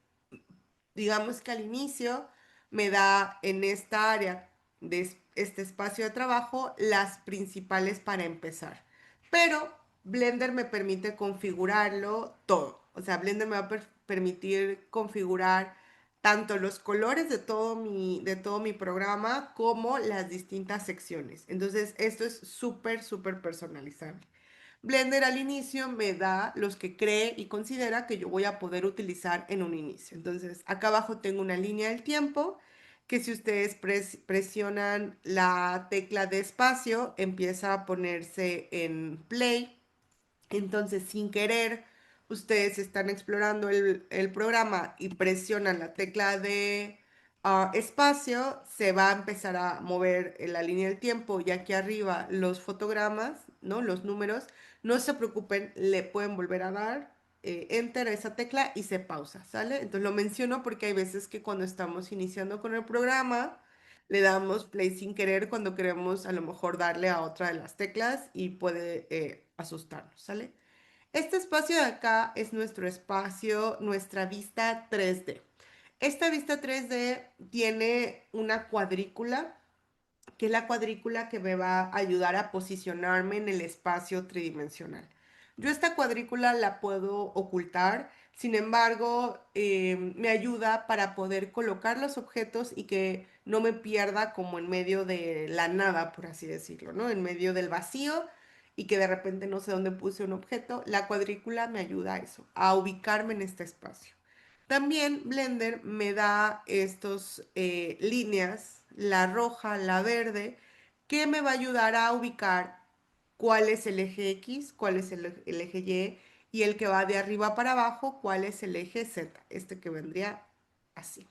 Digamos que al inicio me da en esta área de este espacio de trabajo las principales para empezar. Pero Blender me permite configurarlo todo. O sea, Blender me va a permitir configurar tanto los colores de todo mi programa como las distintas secciones. Entonces, esto es súper, súper personalizable. Blender al inicio me da los que cree y considera que yo voy a poder utilizar en un inicio. Entonces, acá abajo tengo una línea del tiempo que si ustedes presionan la tecla de espacio, empieza a ponerse en play. Entonces, sin querer, ustedes están explorando el programa y presionan la tecla de espacio, se va a empezar a mover en la línea del tiempo y aquí arriba los fotogramas, ¿no? Los números. No se preocupen, le pueden volver a dar enter a esa tecla y se pausa, ¿sale? Entonces lo menciono porque hay veces que cuando estamos iniciando con el programa, le damos play sin querer cuando queremos a lo mejor darle a otra de las teclas y puede asustarnos, ¿sale? Este espacio de acá es nuestro espacio, nuestra vista 3D. Esta vista 3D tiene una cuadrícula, que es la cuadrícula que me va a ayudar a posicionarme en el espacio tridimensional. Yo esta cuadrícula la puedo ocultar, sin embargo, me ayuda para poder colocar los objetos y que no me pierda como en medio de la nada, por así decirlo, ¿no? En medio del vacío y que de repente no sé dónde puse un objeto. La cuadrícula me ayuda a eso, a ubicarme en este espacio. También Blender me da estos líneas, la roja, la verde, que me va a ayudar a ubicar cuál es el eje X, cuál es el eje Y y el que va de arriba para abajo, cuál es el eje Z, este que vendría así.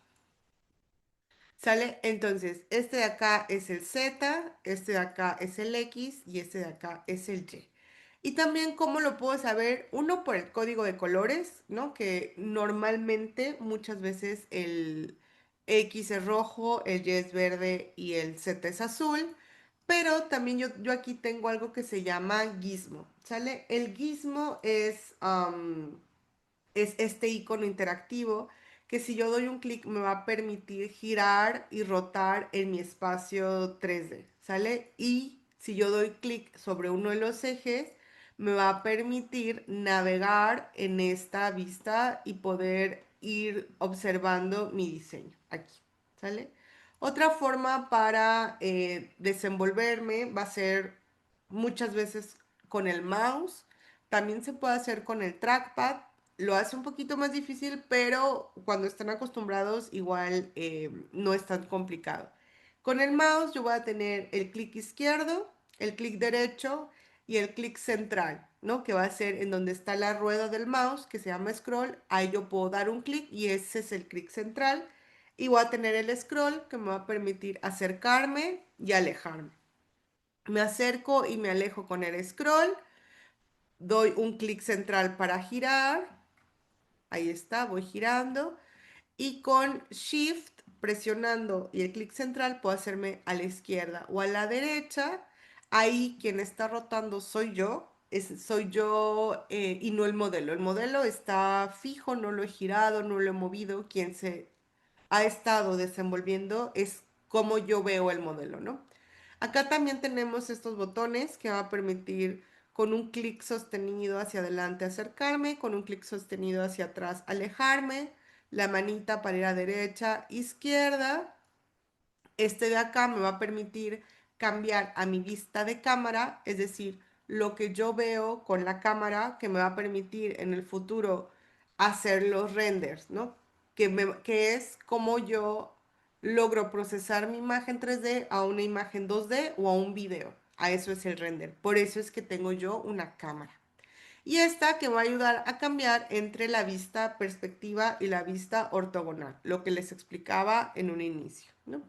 ¿Sale? Entonces, este de acá es el Z, este de acá es el X y este de acá es el Y. Y también, ¿cómo lo puedo saber? Uno, por el código de colores, ¿no? Que normalmente, muchas veces el X es rojo, el Y es verde y el Z es azul. Pero también yo aquí tengo algo que se llama gizmo, ¿sale? El gizmo es este icono interactivo que si yo doy un clic me va a permitir girar y rotar en mi espacio 3D, ¿sale? Y si yo doy clic sobre uno de los ejes, me va a permitir navegar en esta vista y poder ir observando mi diseño aquí, ¿sale? Otra forma para desenvolverme va a ser muchas veces con el mouse. También se puede hacer con el trackpad. Lo hace un poquito más difícil, pero cuando están acostumbrados igual no es tan complicado. Con el mouse yo voy a tener el clic izquierdo, el clic derecho y el clic central, ¿no? Que va a ser en donde está la rueda del mouse, que se llama scroll. Ahí yo puedo dar un clic y ese es el clic central. Y voy a tener el scroll que me va a permitir acercarme y alejarme. Me acerco y me alejo con el scroll. Doy un clic central para girar. Ahí está, voy girando. Y con Shift presionando y el clic central puedo hacerme a la izquierda o a la derecha. Ahí quien está rotando soy yo y no el modelo. El modelo está fijo, no lo he girado, no lo he movido. Quien se ha estado desenvolviendo es como yo veo el modelo, ¿no? Acá también tenemos estos botones que va a permitir con un clic sostenido hacia adelante acercarme, con un clic sostenido hacia atrás alejarme, la manita para ir a derecha, izquierda. Este de acá me va a permitir cambiar a mi vista de cámara, es decir, lo que yo veo con la cámara que me va a permitir en el futuro hacer los renders, ¿no? Que es como yo logro procesar mi imagen 3D a una imagen 2D o a un video. A eso es el render. Por eso es que tengo yo una cámara. Y esta que va a ayudar a cambiar entre la vista perspectiva y la vista ortogonal, lo que les explicaba en un inicio, ¿no?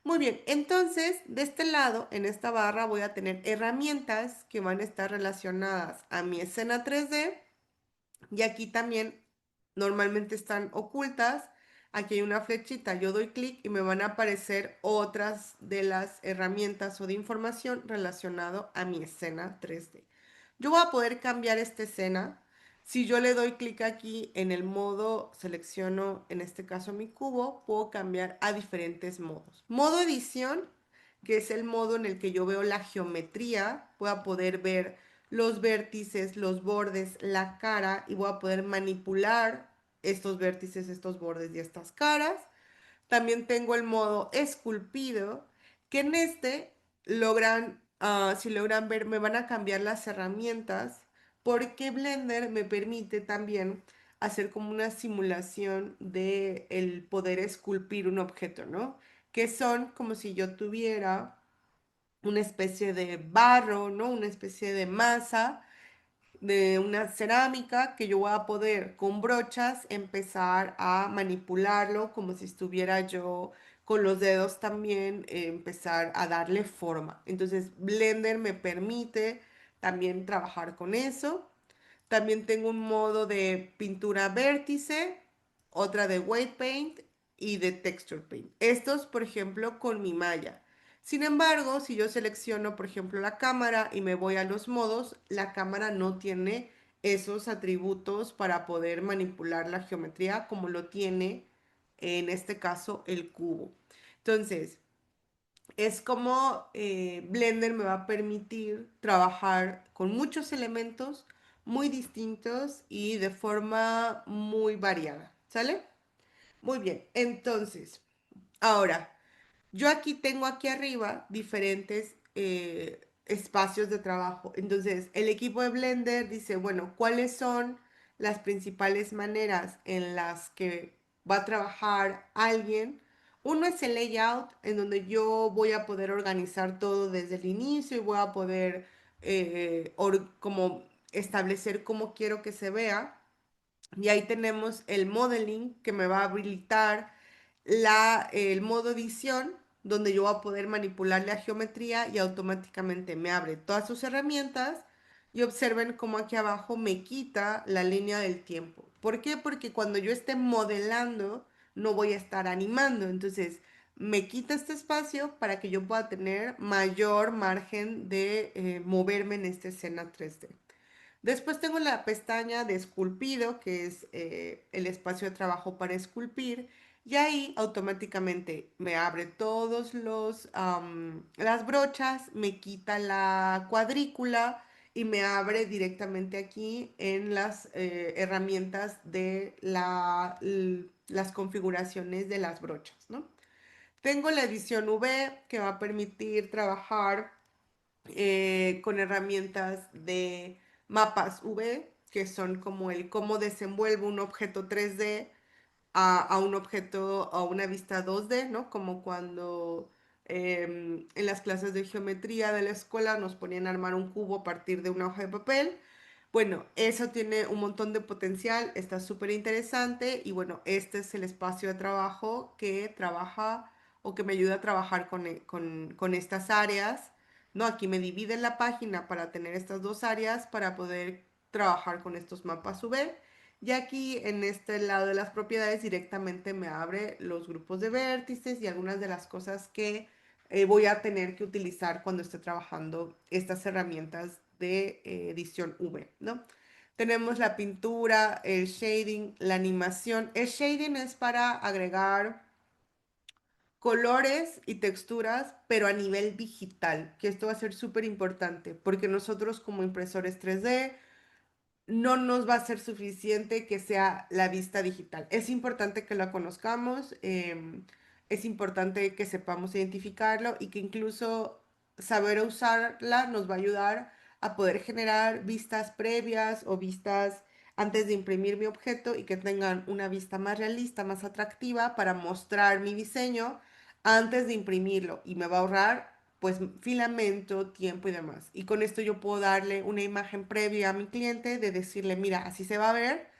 Muy bien, entonces de este lado, en esta barra, voy a tener herramientas que van a estar relacionadas a mi escena 3D y aquí también normalmente están ocultas. Aquí hay una flechita, yo doy clic y me van a aparecer otras de las herramientas o de información relacionado a mi escena 3D. Yo voy a poder cambiar esta escena. Si yo le doy clic aquí en el modo, selecciono en este caso mi cubo, puedo cambiar a diferentes modos. Modo edición, que es el modo en el que yo veo la geometría, voy a poder ver los vértices, los bordes, la cara y voy a poder manipular estos vértices, estos bordes y estas caras. También tengo el modo esculpido, que en este logran, si logran ver, me van a cambiar las herramientas porque Blender me permite también hacer como una simulación de el poder esculpir un objeto, ¿no? Que son como si yo tuviera una especie de barro, ¿no? Una especie de masa de una cerámica que yo voy a poder con brochas empezar a manipularlo como si estuviera yo con los dedos también empezar a darle forma. Entonces Blender me permite también trabajar con eso. También tengo un modo de pintura vértice, otra de weight paint y de texture paint. Estos, por ejemplo, con mi malla. Sin embargo, si yo selecciono, por ejemplo, la cámara y me voy a los modos, la cámara no tiene esos atributos para poder manipular la geometría como lo tiene en este caso el cubo. Entonces, es como Blender me va a permitir trabajar con muchos elementos muy distintos y de forma muy variada, ¿sale? Muy bien, entonces, ahora, yo aquí tengo aquí arriba diferentes espacios de trabajo. Entonces, el equipo de Blender dice, bueno, ¿cuáles son las principales maneras en las que va a trabajar alguien? Uno es el layout, en donde yo voy a poder organizar todo desde el inicio y voy a poder como establecer cómo quiero que se vea. Y ahí tenemos el modeling que me va a habilitar el modo edición, donde yo voy a poder manipular la geometría y automáticamente me abre todas sus herramientas. Y observen cómo aquí abajo me quita la línea del tiempo. ¿Por qué? Porque cuando yo esté modelando, no voy a estar animando. Entonces, me quita este espacio para que yo pueda tener mayor margen de moverme en esta escena 3D. Después tengo la pestaña de esculpido, que es el espacio de trabajo para esculpir, y ahí automáticamente me abre todos las brochas, me quita la cuadrícula y me abre directamente aquí en las herramientas de las configuraciones de las brochas, ¿no? Tengo la edición V que va a permitir trabajar con herramientas de mapas V, que son como el cómo desenvuelve un objeto 3D a un objeto, a una vista 2D, ¿no? Como cuando en las clases de geometría de la escuela nos ponían a armar un cubo a partir de una hoja de papel. Bueno, eso tiene un montón de potencial, está súper interesante y bueno, este es el espacio de trabajo que trabaja o que me ayuda a trabajar con estas áreas, ¿no? Aquí me divide la página para tener estas dos áreas para poder trabajar con estos mapas UV. Y aquí en este lado de las propiedades directamente me abre los grupos de vértices y algunas de las cosas que voy a tener que utilizar cuando esté trabajando estas herramientas de edición V, ¿no? Tenemos la pintura, el shading, la animación. El shading es para agregar colores y texturas, pero a nivel digital, que esto va a ser súper importante, porque nosotros como impresores 3D no nos va a ser suficiente que sea la vista digital. Es importante que la conozcamos, es importante que sepamos identificarlo y que incluso saber usarla nos va a ayudar a poder generar vistas previas o vistas antes de imprimir mi objeto y que tengan una vista más realista, más atractiva para mostrar mi diseño antes de imprimirlo y me va a ahorrar pues filamento, tiempo y demás. Y con esto yo puedo darle una imagen previa a mi cliente de decirle, mira, así se va a ver.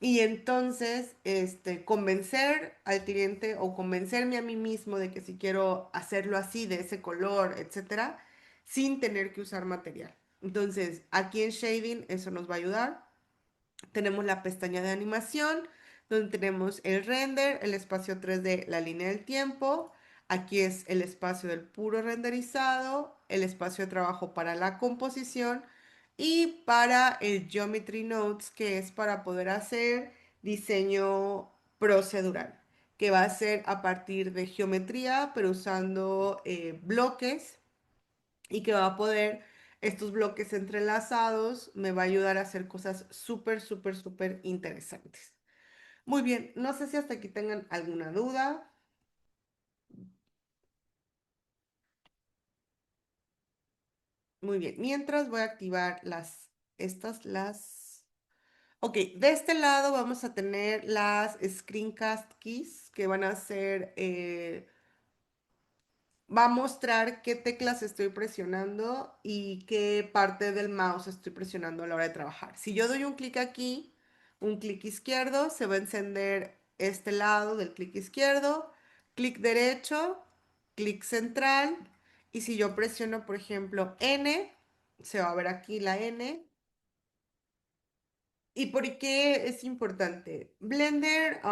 Y entonces, convencer al cliente o convencerme a mí mismo de que si quiero hacerlo así, de ese color, etcétera, sin tener que usar material. Entonces, aquí en Shading eso nos va a ayudar. Tenemos la pestaña de animación, donde tenemos el render, el espacio 3D, la línea del tiempo. Aquí es el espacio del puro renderizado, el espacio de trabajo para la composición y para el Geometry Notes, que es para poder hacer diseño procedural, que va a ser a partir de geometría, pero usando bloques y que va a poder, estos bloques entrelazados, me va a ayudar a hacer cosas súper, súper, súper interesantes. Muy bien, no sé si hasta aquí tengan alguna duda. Muy bien, mientras voy a activar las... Ok, de este lado vamos a tener las Screencast Keys que van a ser va a mostrar qué teclas estoy presionando y qué parte del mouse estoy presionando a la hora de trabajar. Si yo doy un clic aquí, un clic izquierdo, se va a encender este lado del clic izquierdo, clic derecho, clic central, y si yo presiono, por ejemplo, N, se va a ver aquí la N. ¿Y por qué es importante? Blender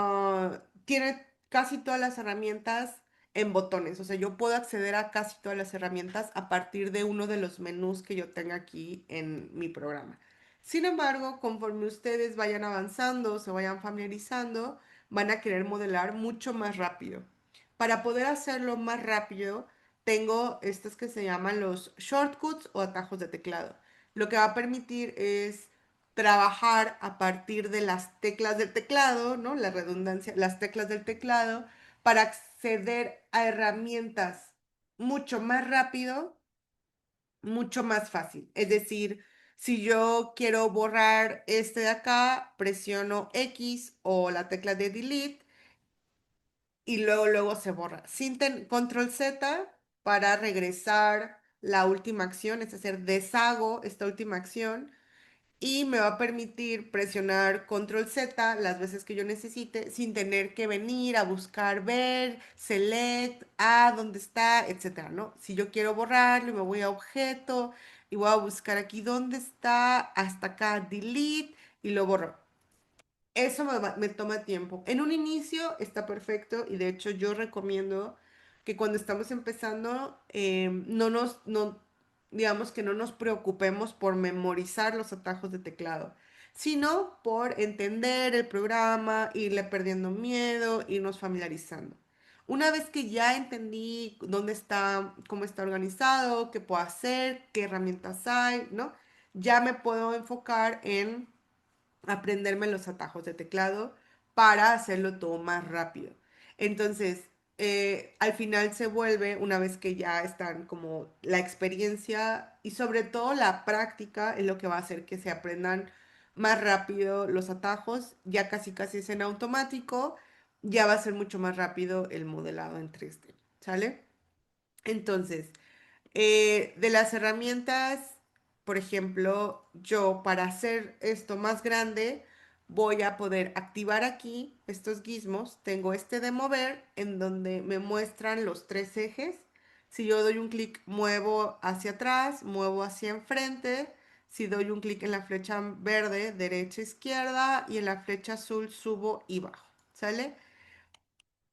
tiene casi todas las herramientas en botones, o sea, yo puedo acceder a casi todas las herramientas a partir de uno de los menús que yo tenga aquí en mi programa. Sin embargo, conforme ustedes vayan avanzando, se vayan familiarizando, van a querer modelar mucho más rápido. Para poder hacerlo más rápido, tengo estos que se llaman los shortcuts o atajos de teclado. Lo que va a permitir es trabajar a partir de las teclas del teclado, ¿no? La redundancia, las teclas del teclado, para acceder a herramientas mucho más rápido, mucho más fácil. Es decir, si yo quiero borrar este de acá, presiono X o la tecla de delete y luego se borra. Control Z para regresar la última acción, es decir, deshago esta última acción y me va a permitir presionar Control Z las veces que yo necesite sin tener que venir a buscar ver, select, dónde está, etcétera, ¿no? Si yo quiero borrarlo, me voy a objeto y voy a buscar aquí dónde está, hasta acá, delete y lo borro. Eso me toma tiempo. En un inicio está perfecto y de hecho yo recomiendo que cuando estamos empezando digamos que no nos preocupemos por memorizar los atajos de teclado, sino por entender el programa, irle perdiendo miedo, irnos familiarizando. Una vez que ya entendí dónde está, cómo está organizado, qué puedo hacer, qué herramientas hay, ¿no? Ya me puedo enfocar en aprenderme los atajos de teclado para hacerlo todo más rápido. Entonces, al final se vuelve, una vez que ya están como la experiencia y sobre todo la práctica, es lo que va a hacer que se aprendan más rápido los atajos, ya casi casi es en automático, ya va a ser mucho más rápido el modelado en 3D, ¿sale? Entonces, de las herramientas, por ejemplo, yo para hacer esto más grande, voy a poder activar aquí estos gizmos. Tengo este de mover en donde me muestran los tres ejes. Si yo doy un clic, muevo hacia atrás, muevo hacia enfrente. Si doy un clic en la flecha verde, derecha, izquierda, y en la flecha azul, subo y bajo. ¿Sale?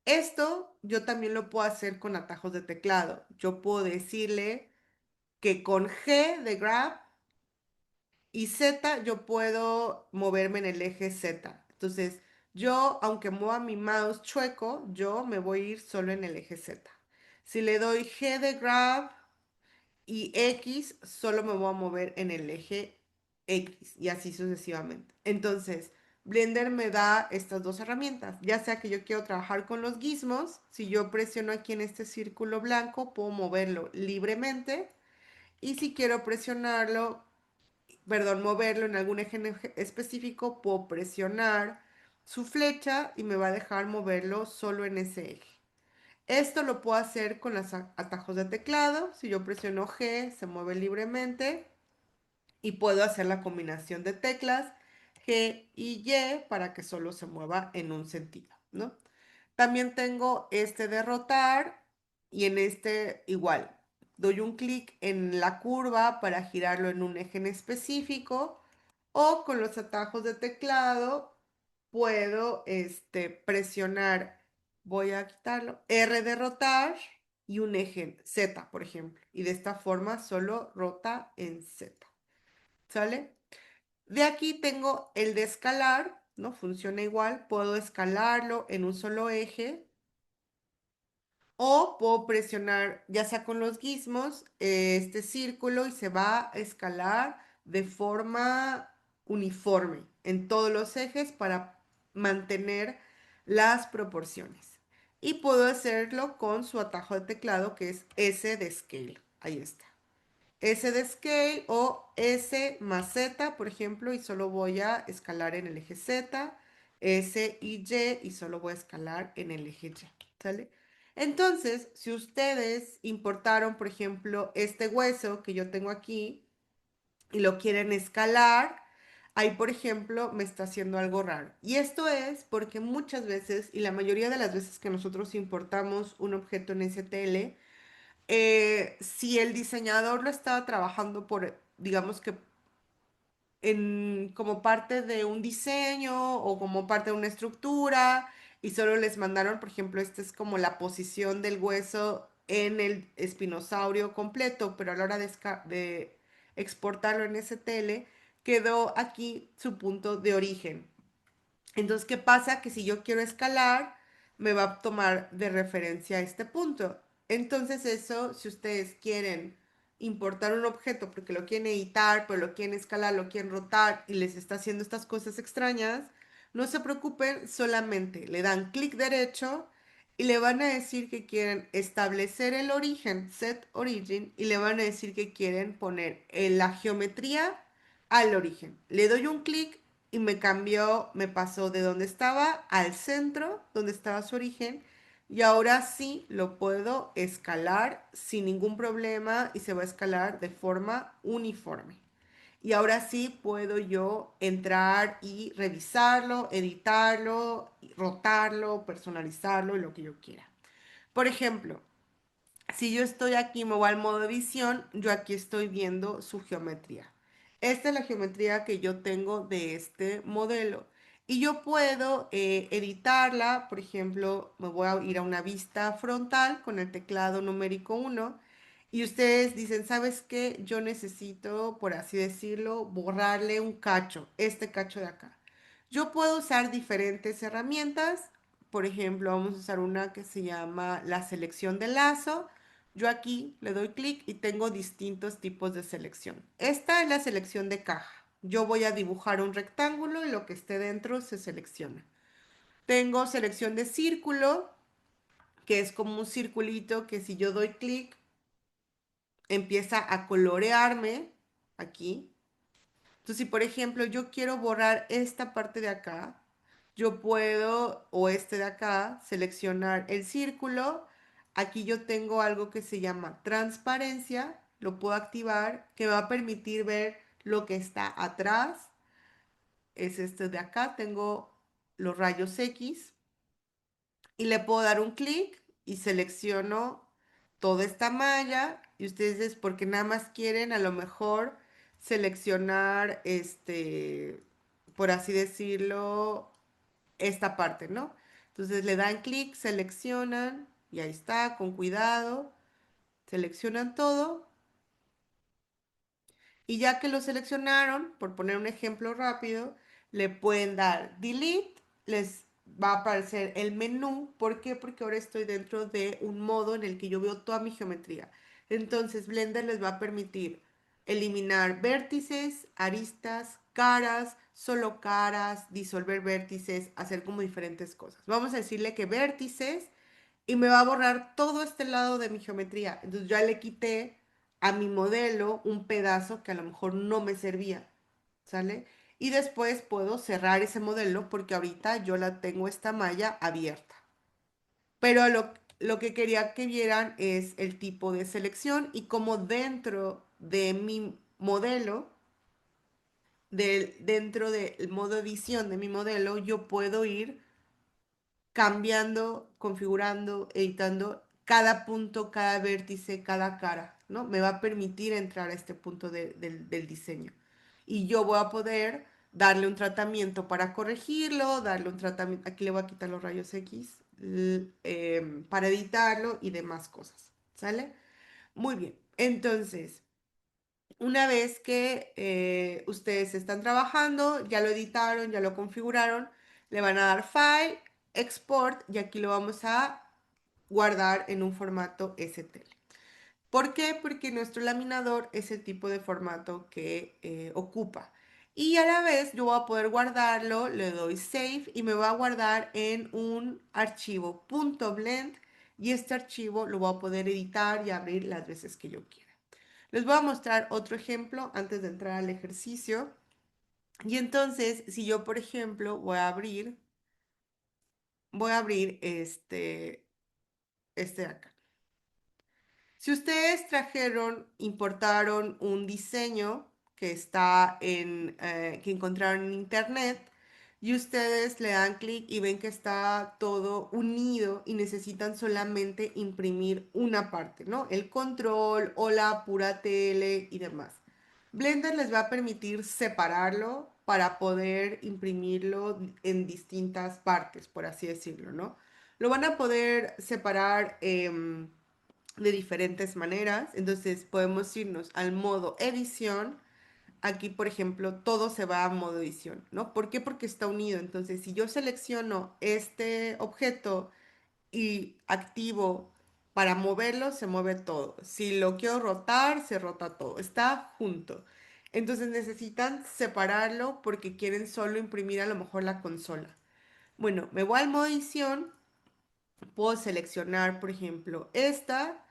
Esto yo también lo puedo hacer con atajos de teclado. Yo puedo decirle que con G de grab y Z yo puedo moverme en el eje Z. Entonces, yo, aunque mueva mi mouse chueco, yo me voy a ir solo en el eje Z. Si le doy G de grab y X, solo me voy a mover en el eje X y así sucesivamente. Entonces, Blender me da estas dos herramientas, ya sea que yo quiero trabajar con los gizmos, si yo presiono aquí en este círculo blanco, puedo moverlo libremente y si quiero presionarlo perdón, moverlo en algún eje específico, puedo presionar su flecha y me va a dejar moverlo solo en ese eje. Esto lo puedo hacer con los atajos de teclado. Si yo presiono G, se mueve libremente y puedo hacer la combinación de teclas G y Y para que solo se mueva en un sentido, ¿no? También tengo este de rotar y en este igual. Doy un clic en la curva para girarlo en un eje en específico o con los atajos de teclado puedo presionar, voy a quitarlo, R de rotar y un eje Z, por ejemplo. Y de esta forma solo rota en Z. ¿Sale? De aquí tengo el de escalar, ¿no? Funciona igual. Puedo escalarlo en un solo eje o puedo presionar, ya sea con los gizmos, este círculo y se va a escalar de forma uniforme en todos los ejes para mantener las proporciones. Y puedo hacerlo con su atajo de teclado que es S de Scale. Ahí está. S de Scale o S más Z, por ejemplo, y solo voy a escalar en el eje Z, S y Y solo voy a escalar en el eje Y, ¿sale? Entonces, si ustedes importaron, por ejemplo, este hueso que yo tengo aquí y lo quieren escalar, ahí, por ejemplo, me está haciendo algo raro. Y esto es porque muchas veces, y la mayoría de las veces que nosotros importamos un objeto en STL, si el diseñador lo estaba trabajando por, digamos que como parte de un diseño o como parte de una estructura y solo les mandaron, por ejemplo, esta es como la posición del hueso en el espinosaurio completo, pero a la hora de exportarlo en STL, quedó aquí su punto de origen. Entonces, ¿qué pasa? Que si yo quiero escalar, me va a tomar de referencia este punto. Entonces, eso, si ustedes quieren importar un objeto porque lo quieren editar, pero lo quieren escalar, lo quieren rotar y les está haciendo estas cosas extrañas, no se preocupen, solamente le dan clic derecho y le van a decir que quieren establecer el origen, set origin, y le van a decir que quieren poner la geometría al origen. Le doy un clic y me cambió, me pasó de donde estaba al centro, donde estaba su origen, y ahora sí lo puedo escalar sin ningún problema y se va a escalar de forma uniforme. Y ahora sí puedo yo entrar y revisarlo, editarlo, rotarlo, personalizarlo, lo que yo quiera. Por ejemplo, si yo estoy aquí, me voy al modo de visión, yo aquí estoy viendo su geometría. Esta es la geometría que yo tengo de este modelo. Y yo puedo editarla, por ejemplo, me voy a ir a una vista frontal con el teclado numérico 1 y ustedes dicen, ¿sabes qué? Yo necesito, por así decirlo, borrarle un cacho, este cacho de acá. Yo puedo usar diferentes herramientas, por ejemplo, vamos a usar una que se llama la selección de lazo. Yo aquí le doy clic y tengo distintos tipos de selección. Esta es la selección de caja. Yo voy a dibujar un rectángulo y lo que esté dentro se selecciona. Tengo selección de círculo, que es como un circulito que si yo doy clic empieza a colorearme aquí. Entonces, si por ejemplo yo quiero borrar esta parte de acá, yo puedo, o este de acá, seleccionar el círculo. Aquí yo tengo algo que se llama transparencia, lo puedo activar, que me va a permitir ver lo que está atrás. Es este de acá, tengo los rayos X y le puedo dar un clic y selecciono toda esta malla y ustedes es porque nada más quieren a lo mejor seleccionar por así decirlo, esta parte, ¿no? Entonces le dan clic, seleccionan y ahí está, con cuidado, seleccionan todo y ya que lo seleccionaron, por poner un ejemplo rápido, le pueden dar delete, les va a aparecer el menú. ¿Por qué? Porque ahora estoy dentro de un modo en el que yo veo toda mi geometría. Entonces Blender les va a permitir eliminar vértices, aristas, caras, solo caras, disolver vértices, hacer como diferentes cosas. Vamos a decirle que vértices y me va a borrar todo este lado de mi geometría. Entonces ya le quité a mi modelo un pedazo que a lo mejor no me servía. ¿sale? Y después puedo cerrar ese modelo porque ahorita yo la tengo esta malla abierta. Pero lo que quería que vieran es el tipo de selección y cómo dentro de mi modelo, dentro del modo edición de mi modelo, yo puedo ir cambiando, configurando, editando cada punto, cada vértice, cada cara, ¿no? Me va a permitir entrar a este punto del diseño. Y yo voy a poder darle un tratamiento para corregirlo, darle un tratamiento, aquí le voy a quitar los rayos X, para editarlo y demás cosas, ¿sale? Muy bien, entonces, una vez que ustedes están trabajando, ya lo editaron, ya lo configuraron, le van a dar File, Export y aquí lo vamos a guardar en un formato STL. ¿Por qué? Porque nuestro laminador es el tipo de formato que ocupa. Y a la vez yo voy a poder guardarlo, le doy Save y me va a guardar en un archivo .blend y este archivo lo voy a poder editar y abrir las veces que yo quiera. Les voy a mostrar otro ejemplo antes de entrar al ejercicio. Y entonces, si yo, por ejemplo, voy a abrir este de acá. Si ustedes importaron un diseño que que encontraron en internet y ustedes le dan clic y ven que está todo unido y necesitan solamente imprimir una parte, ¿no? El control o la pura tele y demás. Blender les va a permitir separarlo para poder imprimirlo en distintas partes, por así decirlo, ¿no? Lo van a poder separar de diferentes maneras. Entonces podemos irnos al modo edición. Aquí, por ejemplo, todo se va a modo edición, ¿no? ¿Por qué? Porque está unido. Entonces, si yo selecciono este objeto y activo para moverlo, se mueve todo. Si lo quiero rotar, se rota todo. Está junto. Entonces necesitan separarlo porque quieren solo imprimir a lo mejor la consola. Bueno, me voy al modo edición, puedo seleccionar, por ejemplo, esta,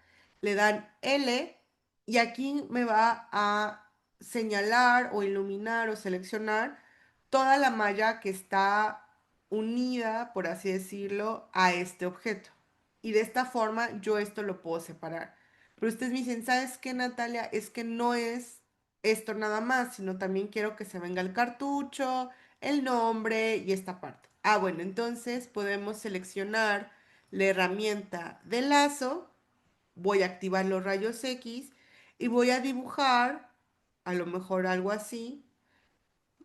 le dan L y aquí me va a señalar o iluminar o seleccionar toda la malla que está unida, por así decirlo, a este objeto. Y de esta forma yo esto lo puedo separar. Pero ustedes me dicen, ¿sabes qué, Natalia? Es que no es esto nada más, sino también quiero que se venga el cartucho, el nombre y esta parte. Ah, bueno, entonces podemos seleccionar la herramienta de lazo, voy a activar los rayos X y voy a dibujar, a lo mejor algo así,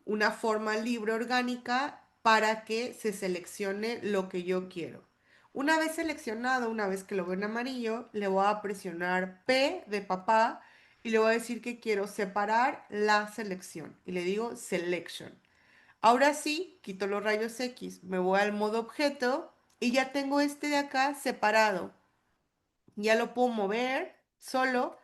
una forma libre orgánica para que se seleccione lo que yo quiero. Una vez seleccionado, una vez que lo veo en amarillo, le voy a presionar P de papá y le voy a decir que quiero separar la selección. Y le digo Selection. Ahora sí, quito los rayos X, me voy al modo objeto y ya tengo este de acá separado. Ya lo puedo mover solo,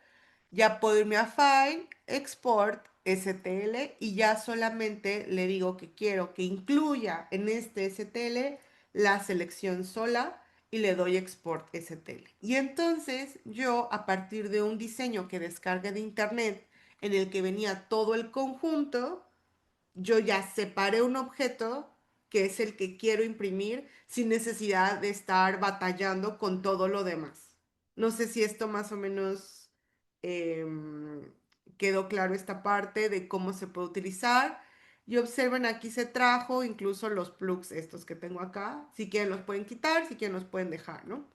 ya puedo irme a File, Export, STL y ya solamente le digo que quiero que incluya en este STL la selección sola y le doy Export STL. Y entonces yo a partir de un diseño que descargué de internet en el que venía todo el conjunto, yo ya separé un objeto que es el que quiero imprimir sin necesidad de estar batallando con todo lo demás. No sé si esto más o menos quedó claro esta parte de cómo se puede utilizar. Y observen, aquí se trajo incluso los plugs estos que tengo acá. Si quieren los pueden quitar, si quieren los pueden dejar, ¿no?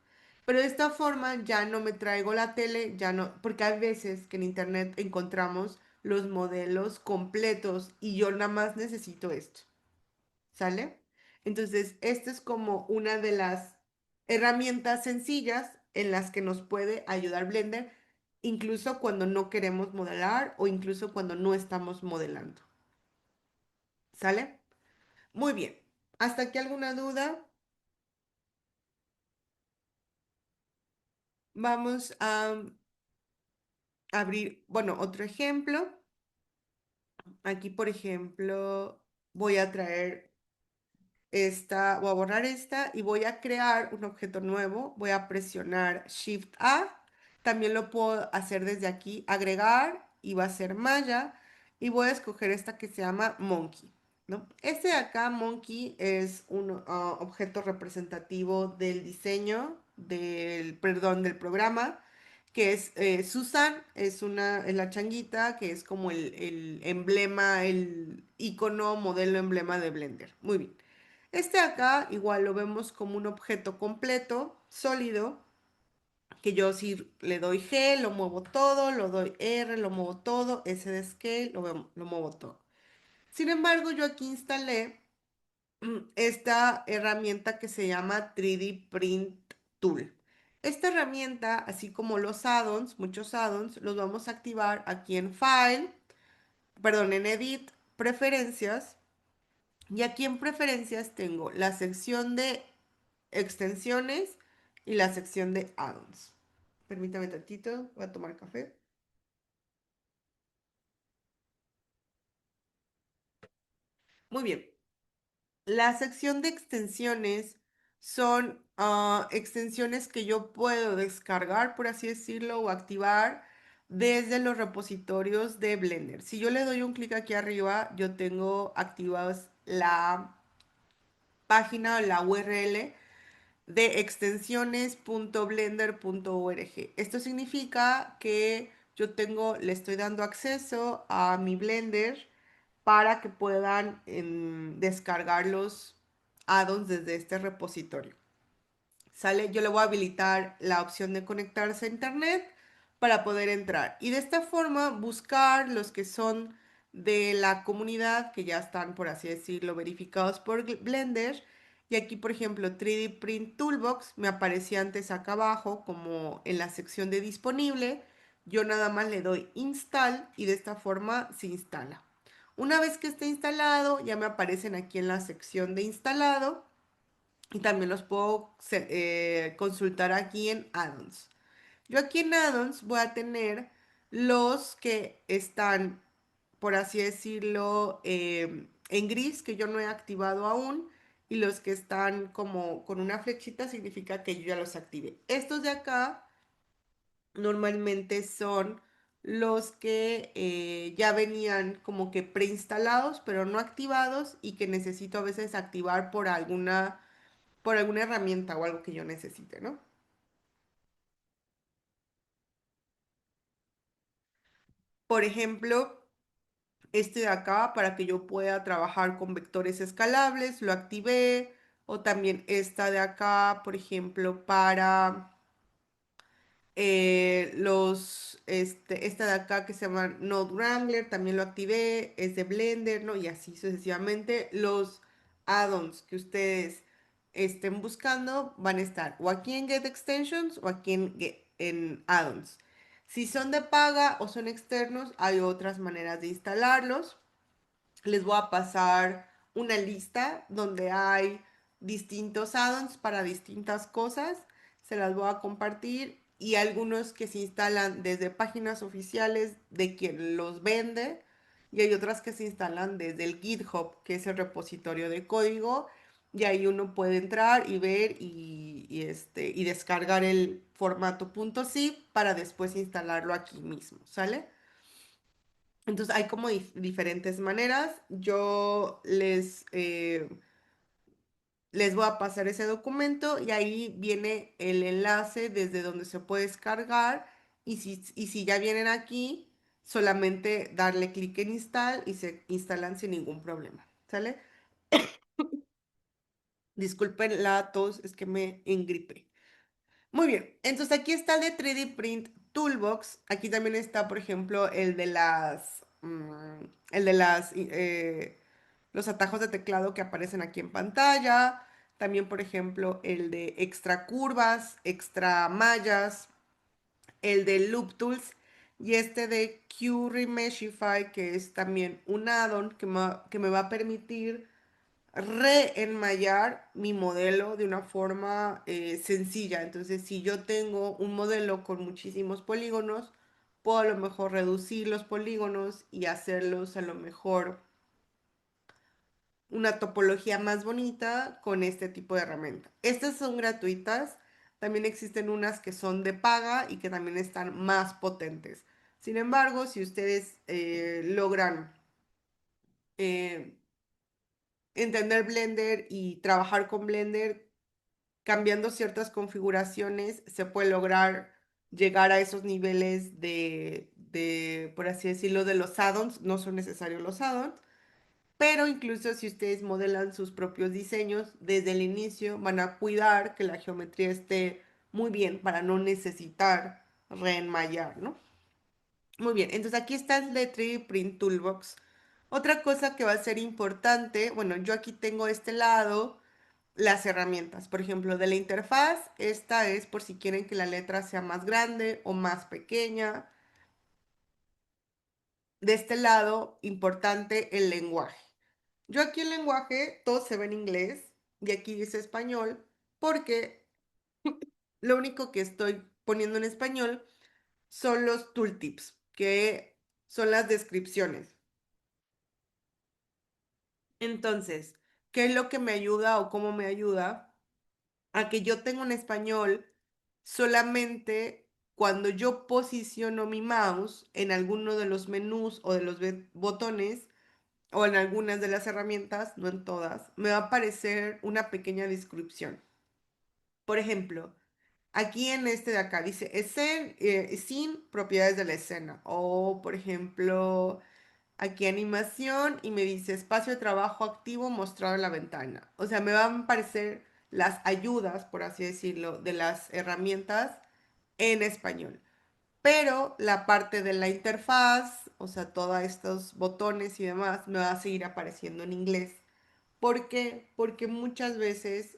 Pero de esta forma ya no me traigo la tele, ya no, porque hay veces que en internet encontramos los modelos completos y yo nada más necesito esto, ¿sale? Entonces, esta es como una de las herramientas sencillas en las que nos puede ayudar Blender, incluso cuando no queremos modelar o incluso cuando no estamos modelando, ¿sale? Muy bien. ¿Hasta aquí alguna duda? Vamos a abrir, bueno, otro ejemplo. Aquí, por ejemplo, voy a traer esta, voy a borrar esta y voy a crear un objeto nuevo. Voy a presionar Shift A. También lo puedo hacer desde aquí, agregar y va a ser malla. y voy a escoger esta que se llama Monkey, ¿no? Este de acá, Monkey, es un objeto representativo del diseño, perdón, del programa, que es Susan, es la changuita, que es como el emblema, el icono, modelo emblema de Blender. Muy bien. Este de acá igual lo vemos como un objeto completo, sólido, que yo si le doy G, lo muevo todo, lo doy R, lo muevo todo, S de Scale, lo muevo todo. Sin embargo, yo aquí instalé esta herramienta que se llama 3D Print Tool. Esta herramienta, así como los add-ons, muchos add-ons, los vamos a activar aquí en File, perdón, en Edit, Preferencias. Y aquí en Preferencias tengo la sección de extensiones y la sección de add-ons. Permítame tantito, voy a tomar café. Muy bien. La sección de extensiones son extensiones que yo puedo descargar, por así decirlo, o activar desde los repositorios de Blender. Si yo le doy un clic aquí arriba, yo tengo activados la página o la URL de extensiones.blender.org. Esto significa que le estoy dando acceso a mi Blender para que puedan descargar los add-ons desde este repositorio. ¿Sale? Yo le voy a habilitar la opción de conectarse a internet para poder entrar. Y de esta forma buscar los que son de la comunidad, que ya están, por así decirlo, verificados por Blender. Y aquí, por ejemplo, 3D Print Toolbox me aparecía antes acá abajo como en la sección de disponible. Yo nada más le doy install y de esta forma se instala. Una vez que esté instalado, ya me aparecen aquí en la sección de instalado y también los puedo consultar aquí en add-ons. Yo aquí en add-ons voy a tener los que están, por así decirlo, en gris, que yo no he activado aún, y los que están como con una flechita significa que yo ya los activé. Estos de acá normalmente son los que ya venían como que preinstalados, pero no activados y que necesito a veces activar por alguna herramienta o algo que yo necesite, ¿no? Por ejemplo, este de acá, para que yo pueda trabajar con vectores escalables, lo activé. O también esta de acá, por ejemplo, para esta de acá que se llama Node Wrangler, también lo activé, es de Blender, ¿no? Y así sucesivamente. Los add-ons que ustedes estén buscando van a estar o aquí en Get Extensions o aquí en add-ons. Si son de paga o son externos, hay otras maneras de instalarlos. Les voy a pasar una lista donde hay distintos add-ons para distintas cosas. Se las voy a compartir y algunos que se instalan desde páginas oficiales de quien los vende y hay otras que se instalan desde el GitHub, que es el repositorio de código, y ahí uno puede entrar y ver y descargar el formato .zip para después instalarlo aquí mismo, ¿sale? Entonces hay como diferentes maneras. Yo les voy a pasar ese documento y ahí viene el enlace desde donde se puede descargar. Y si ya vienen aquí, solamente darle clic en install y se instalan sin ningún problema. ¿Sale? Disculpen la tos, es que me engripé. Muy bien, entonces aquí está el de 3D Print Toolbox. Aquí también está, por ejemplo, el de los atajos de teclado que aparecen aquí en pantalla. También, por ejemplo, el de extra curvas, extra mallas, el de Loop Tools y este de QRemeshify, que es también un add-on que me va a permitir reenmayar mi modelo de una forma sencilla. Entonces, si yo tengo un modelo con muchísimos polígonos, puedo a lo mejor reducir los polígonos y hacerlos a lo mejor una topología más bonita con este tipo de herramienta. Estas son gratuitas. También existen unas que son de paga y que también están más potentes. Sin embargo, si ustedes logran eh, entender Blender y trabajar con Blender, cambiando ciertas configuraciones, se puede lograr llegar a esos niveles por así decirlo, de los add-ons. No son necesarios los add-ons, pero incluso si ustedes modelan sus propios diseños, desde el inicio van a cuidar que la geometría esté muy bien para no necesitar reenmayar, ¿no? Muy bien, entonces aquí está el de 3D Print Toolbox. Otra cosa que va a ser importante, bueno, yo aquí tengo este lado, las herramientas. Por ejemplo, de la interfaz, esta es por si quieren que la letra sea más grande o más pequeña. De este lado, importante el lenguaje. Yo aquí el lenguaje, todo se ve en inglés y aquí dice español porque lo único que estoy poniendo en español son los tooltips, que son las descripciones. Entonces, ¿qué es lo que me ayuda o cómo me ayuda a que yo tenga un español solamente cuando yo posiciono mi mouse en alguno de los menús o de los botones o en algunas de las herramientas, no en todas, me va a aparecer una pequeña descripción? Por ejemplo, aquí en este de acá dice sin propiedades de la escena. O, por ejemplo, aquí animación y me dice espacio de trabajo activo mostrado en la ventana. O sea, me van a aparecer las ayudas, por así decirlo, de las herramientas en español. Pero la parte de la interfaz, o sea, todos estos botones y demás, me va a seguir apareciendo en inglés. ¿Por qué? Porque muchas veces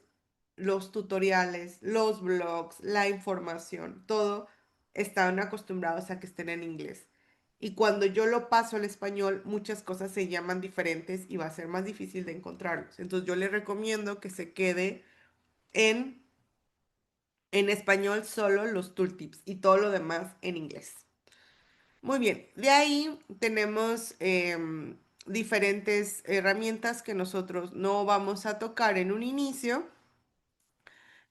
los tutoriales, los blogs, la información, todo están acostumbrados a que estén en inglés. Y cuando yo lo paso al español, muchas cosas se llaman diferentes y va a ser más difícil de encontrarlos. Entonces yo les recomiendo que se quede en, en español solo los tooltips y todo lo demás en inglés. Muy bien, de ahí tenemos diferentes herramientas que nosotros no vamos a tocar en un inicio,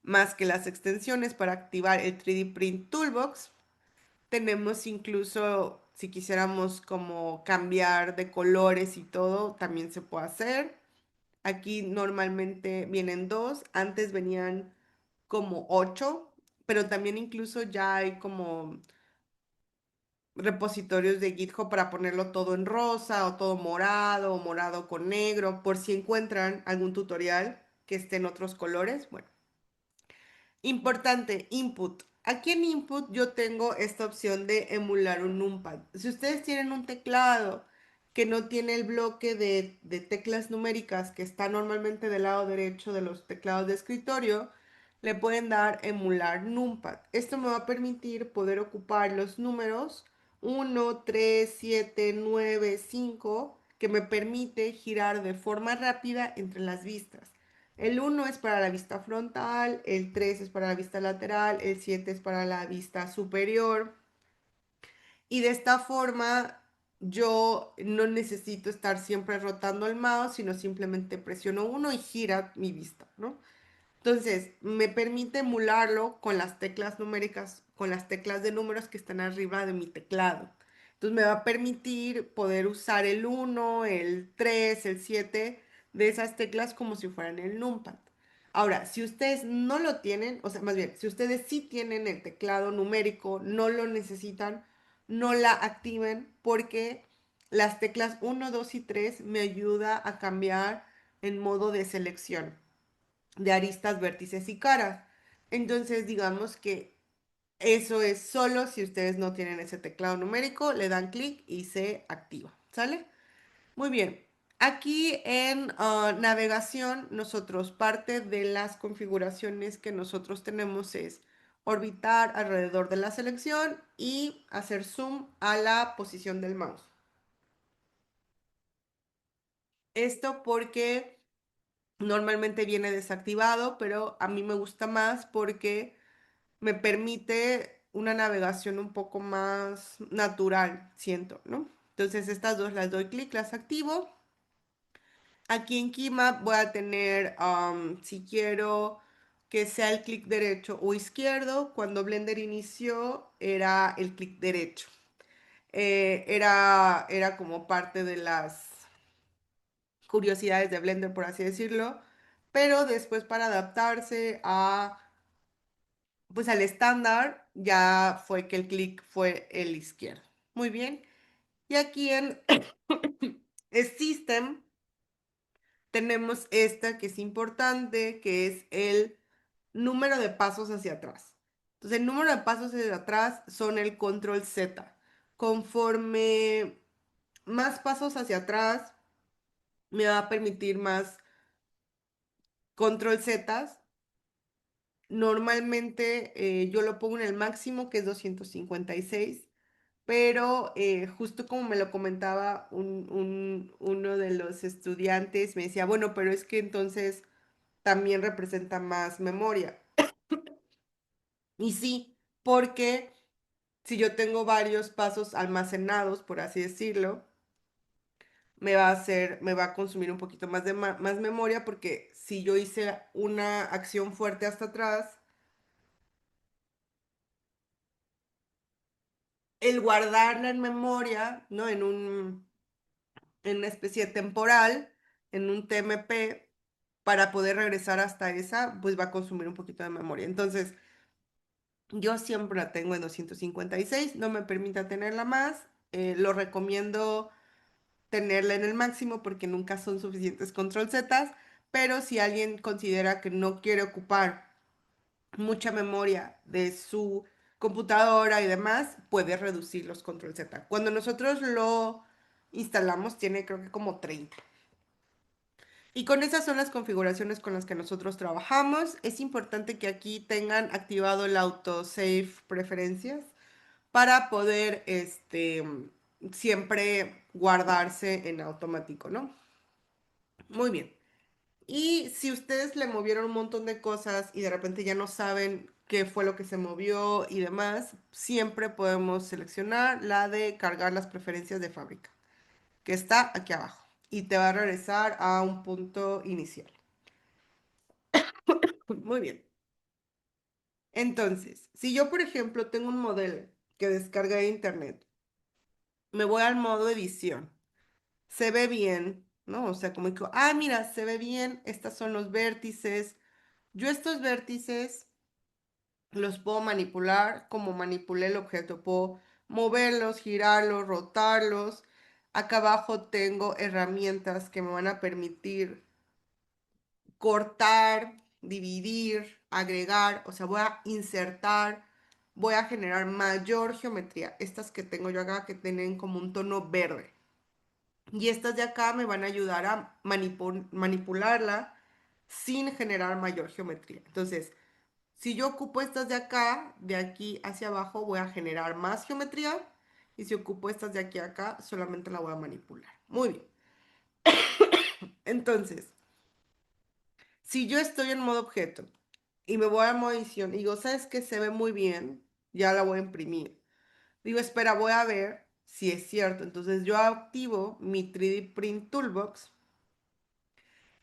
más que las extensiones para activar el 3D Print Toolbox. Tenemos incluso, si quisiéramos como cambiar de colores y todo, también se puede hacer. Aquí normalmente vienen dos, antes venían como ocho, pero también incluso ya hay como repositorios de GitHub para ponerlo todo en rosa o todo morado o morado con negro, por si encuentran algún tutorial que esté en otros colores. Bueno, importante, input. Aquí en input yo tengo esta opción de emular un numpad. Si ustedes tienen un teclado que no tiene el bloque de teclas numéricas que está normalmente del lado derecho de los teclados de escritorio, le pueden dar emular numpad. Esto me va a permitir poder ocupar los números 1, 3, 7, 9, 5, que me permite girar de forma rápida entre las vistas. El 1 es para la vista frontal, el 3 es para la vista lateral, el 7 es para la vista superior. Y de esta forma yo no necesito estar siempre rotando el mouse, sino simplemente presiono uno y gira mi vista, ¿no? Entonces, me permite emularlo con las teclas numéricas, con las teclas de números que están arriba de mi teclado. Entonces, me va a permitir poder usar el 1, el 3, el 7 de esas teclas como si fueran el numpad. Ahora, si ustedes no lo tienen, o sea, más bien, si ustedes sí tienen el teclado numérico, no lo necesitan, no la activen porque las teclas 1, 2 y 3 me ayuda a cambiar en modo de selección de aristas, vértices y caras. Entonces, digamos que eso es solo si ustedes no tienen ese teclado numérico, le dan clic y se activa, ¿sale? Muy bien. Aquí en navegación, nosotros parte de las configuraciones que nosotros tenemos es orbitar alrededor de la selección y hacer zoom a la posición del mouse. Esto porque normalmente viene desactivado, pero a mí me gusta más porque me permite una navegación un poco más natural, siento, ¿no? Entonces estas dos las doy clic, las activo. Aquí en Keymap voy a tener, si quiero que sea el clic derecho o izquierdo, cuando Blender inició era el clic derecho. era como parte de las curiosidades de Blender, por así decirlo, pero después para adaptarse a, pues al estándar, ya fue que el clic fue el izquierdo. Muy bien. Y aquí en System tenemos esta que es importante, que es el número de pasos hacia atrás. Entonces, el número de pasos hacia atrás son el control Z. Conforme más pasos hacia atrás, me va a permitir más control Z. Normalmente yo lo pongo en el máximo, que es 256, pero justo como me lo comentaba uno de los estudiantes, me decía, bueno, pero es que entonces también representa más memoria. Y sí, porque si yo tengo varios pasos almacenados, por así decirlo, me va a consumir un poquito más de más memoria, porque si yo hice una acción fuerte hasta atrás, el guardarla en memoria, ¿no? En una especie de temporal, en un TMP, para poder regresar hasta esa, pues va a consumir un poquito de memoria. Entonces, yo siempre la tengo en 256, no me permita tenerla más. Lo recomiendo tenerla en el máximo porque nunca son suficientes control Z, pero si alguien considera que no quiere ocupar mucha memoria de su computadora y demás, puede reducir los control Z. Cuando nosotros lo instalamos, tiene creo que como 30. Y con esas son las configuraciones con las que nosotros trabajamos. Es importante que aquí tengan activado el autosave preferencias para poder siempre guardarse en automático, ¿no? Muy bien. Y si ustedes le movieron un montón de cosas y de repente ya no saben qué fue lo que se movió y demás, siempre podemos seleccionar la de cargar las preferencias de fábrica, que está aquí abajo. Y te va a regresar a un punto inicial. Muy bien. Entonces, si yo, por ejemplo, tengo un modelo que descargué de internet, me voy al modo edición. Se ve bien, ¿no? O sea, como que, ah, mira, se ve bien, estos son los vértices. Yo estos vértices los puedo manipular como manipulé el objeto. Puedo moverlos, girarlos, rotarlos. Acá abajo tengo herramientas que me van a permitir cortar, dividir, agregar. O sea, voy a insertar, voy a generar mayor geometría. Estas que tengo yo acá que tienen como un tono verde. Y estas de acá me van a ayudar a manipularla sin generar mayor geometría. Entonces, si yo ocupo estas de acá, de aquí hacia abajo, voy a generar más geometría. Y si ocupo estas de aquí a acá, solamente la voy a manipular. Muy bien. Entonces, si yo estoy en modo objeto y me voy a modo edición y digo, ¿sabes qué? Se ve muy bien, ya la voy a imprimir. Digo, espera, voy a ver si es cierto. Entonces yo activo mi 3D Print Toolbox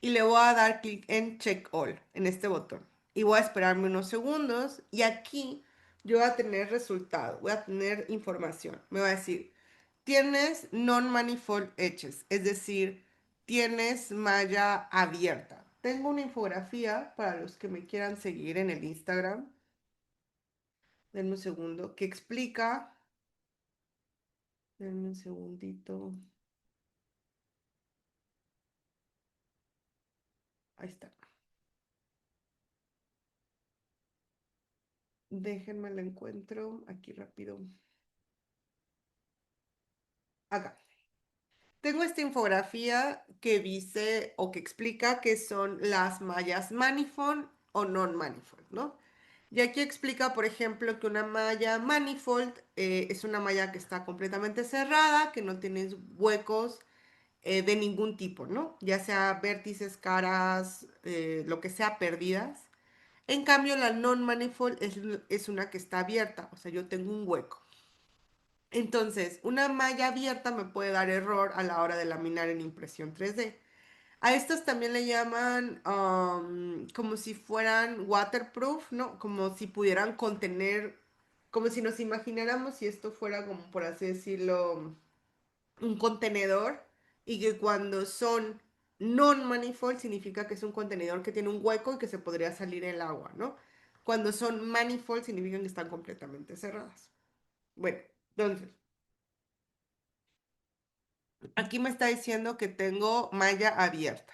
y le voy a dar clic en Check All, en este botón. Y voy a esperarme unos segundos y aquí yo voy a tener resultado, voy a tener información. Me va a decir, tienes non-manifold edges, es decir, tienes malla abierta. Tengo una infografía para los que me quieran seguir en el Instagram. Denme un segundo, que explica. Denme un segundito. Ahí está. Déjenme la encuentro aquí rápido. Acá. Tengo esta infografía que dice o que explica qué son las mallas manifold o non-manifold, ¿no? Y aquí explica, por ejemplo, que una malla manifold es una malla que está completamente cerrada, que no tiene huecos de ningún tipo, ¿no? Ya sea vértices, caras, lo que sea, perdidas. En cambio, la non-manifold es una que está abierta, o sea, yo tengo un hueco. Entonces, una malla abierta me puede dar error a la hora de laminar en impresión 3D. A estas también le llaman como si fueran waterproof, ¿no? Como si pudieran contener como si nos imagináramos si esto fuera como, por así decirlo, un contenedor y que cuando son non-manifold significa que es un contenedor que tiene un hueco y que se podría salir el agua, ¿no? Cuando son manifold significan que están completamente cerradas. Bueno, entonces, aquí me está diciendo que tengo malla abierta.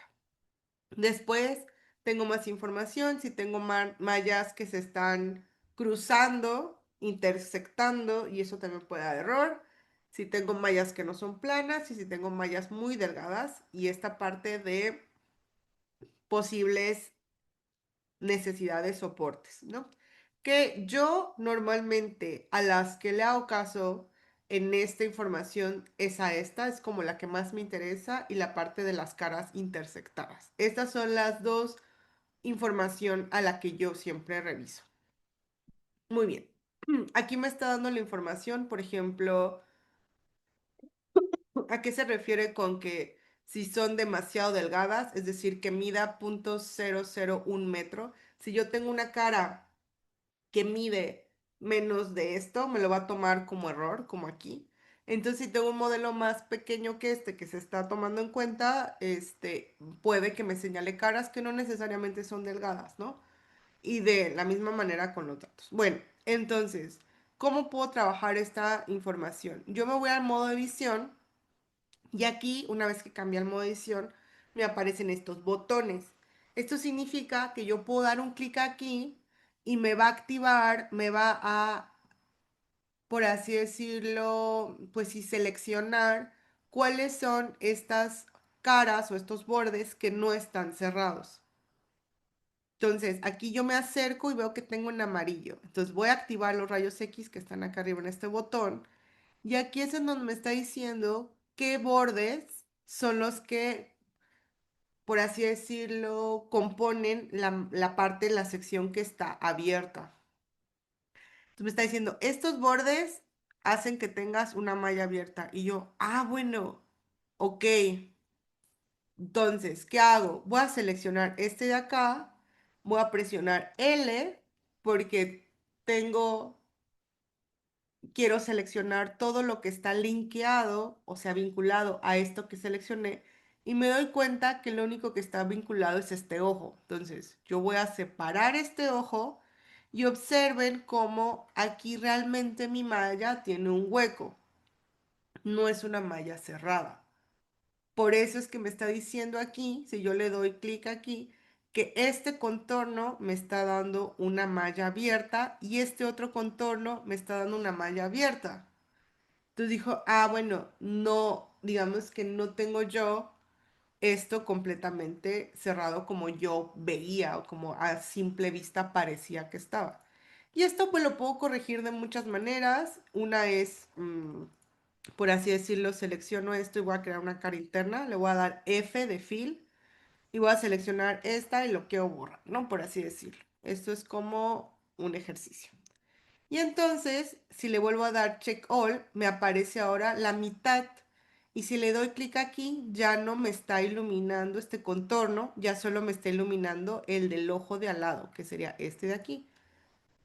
Después tengo más información, si tengo mallas que se están cruzando, intersectando, y eso también puede dar error. Si tengo mallas que no son planas y si tengo mallas muy delgadas, y esta parte de posibles necesidades, soportes, ¿no? Que yo normalmente a las que le hago caso en esta información es a esta, es como la que más me interesa, y la parte de las caras intersectadas. Estas son las dos información a la que yo siempre reviso. Muy bien. Aquí me está dando la información, por ejemplo, ¿a qué se refiere con que si son demasiado delgadas, es decir, que mida 0.001 metro? Si yo tengo una cara que mide menos de esto, me lo va a tomar como error, como aquí. Entonces, si tengo un modelo más pequeño que este que se está tomando en cuenta, puede que me señale caras que no necesariamente son delgadas, ¿no? Y de la misma manera con los datos. Bueno, entonces, ¿cómo puedo trabajar esta información? Yo me voy al modo de edición y aquí, una vez que cambie el modo de edición, me aparecen estos botones. Esto significa que yo puedo dar un clic aquí y me va a activar, me va a, por así decirlo, pues sí, seleccionar cuáles son estas caras o estos bordes que no están cerrados. Entonces, aquí yo me acerco y veo que tengo un amarillo. Entonces voy a activar los rayos X que están acá arriba en este botón. Y aquí es en donde me está diciendo qué bordes son los que, por así decirlo, componen la parte de la sección que está abierta. Entonces me está diciendo, estos bordes hacen que tengas una malla abierta. Y yo, bueno, ok. Entonces, ¿qué hago? Voy a seleccionar este de acá, voy a presionar L porque tengo, quiero seleccionar todo lo que está linkeado, o sea, vinculado a esto que seleccioné, y me doy cuenta que lo único que está vinculado es este ojo. Entonces, yo voy a separar este ojo y observen cómo aquí realmente mi malla tiene un hueco, no es una malla cerrada. Por eso es que me está diciendo aquí, si yo le doy clic aquí, que este contorno me está dando una malla abierta y este otro contorno me está dando una malla abierta. Entonces dijo, bueno, no, digamos que no tengo yo esto completamente cerrado como yo veía o como a simple vista parecía que estaba. Y esto pues lo puedo corregir de muchas maneras. Una es, por así decirlo, selecciono esto y voy a crear una cara interna. Le voy a dar F de fill y voy a seleccionar esta y lo quiero borrar, ¿no? Por así decirlo. Esto es como un ejercicio. Y entonces, si le vuelvo a dar check all, me aparece ahora la mitad. Y si le doy clic aquí, ya no me está iluminando este contorno, ya solo me está iluminando el del ojo de al lado, que sería este de aquí.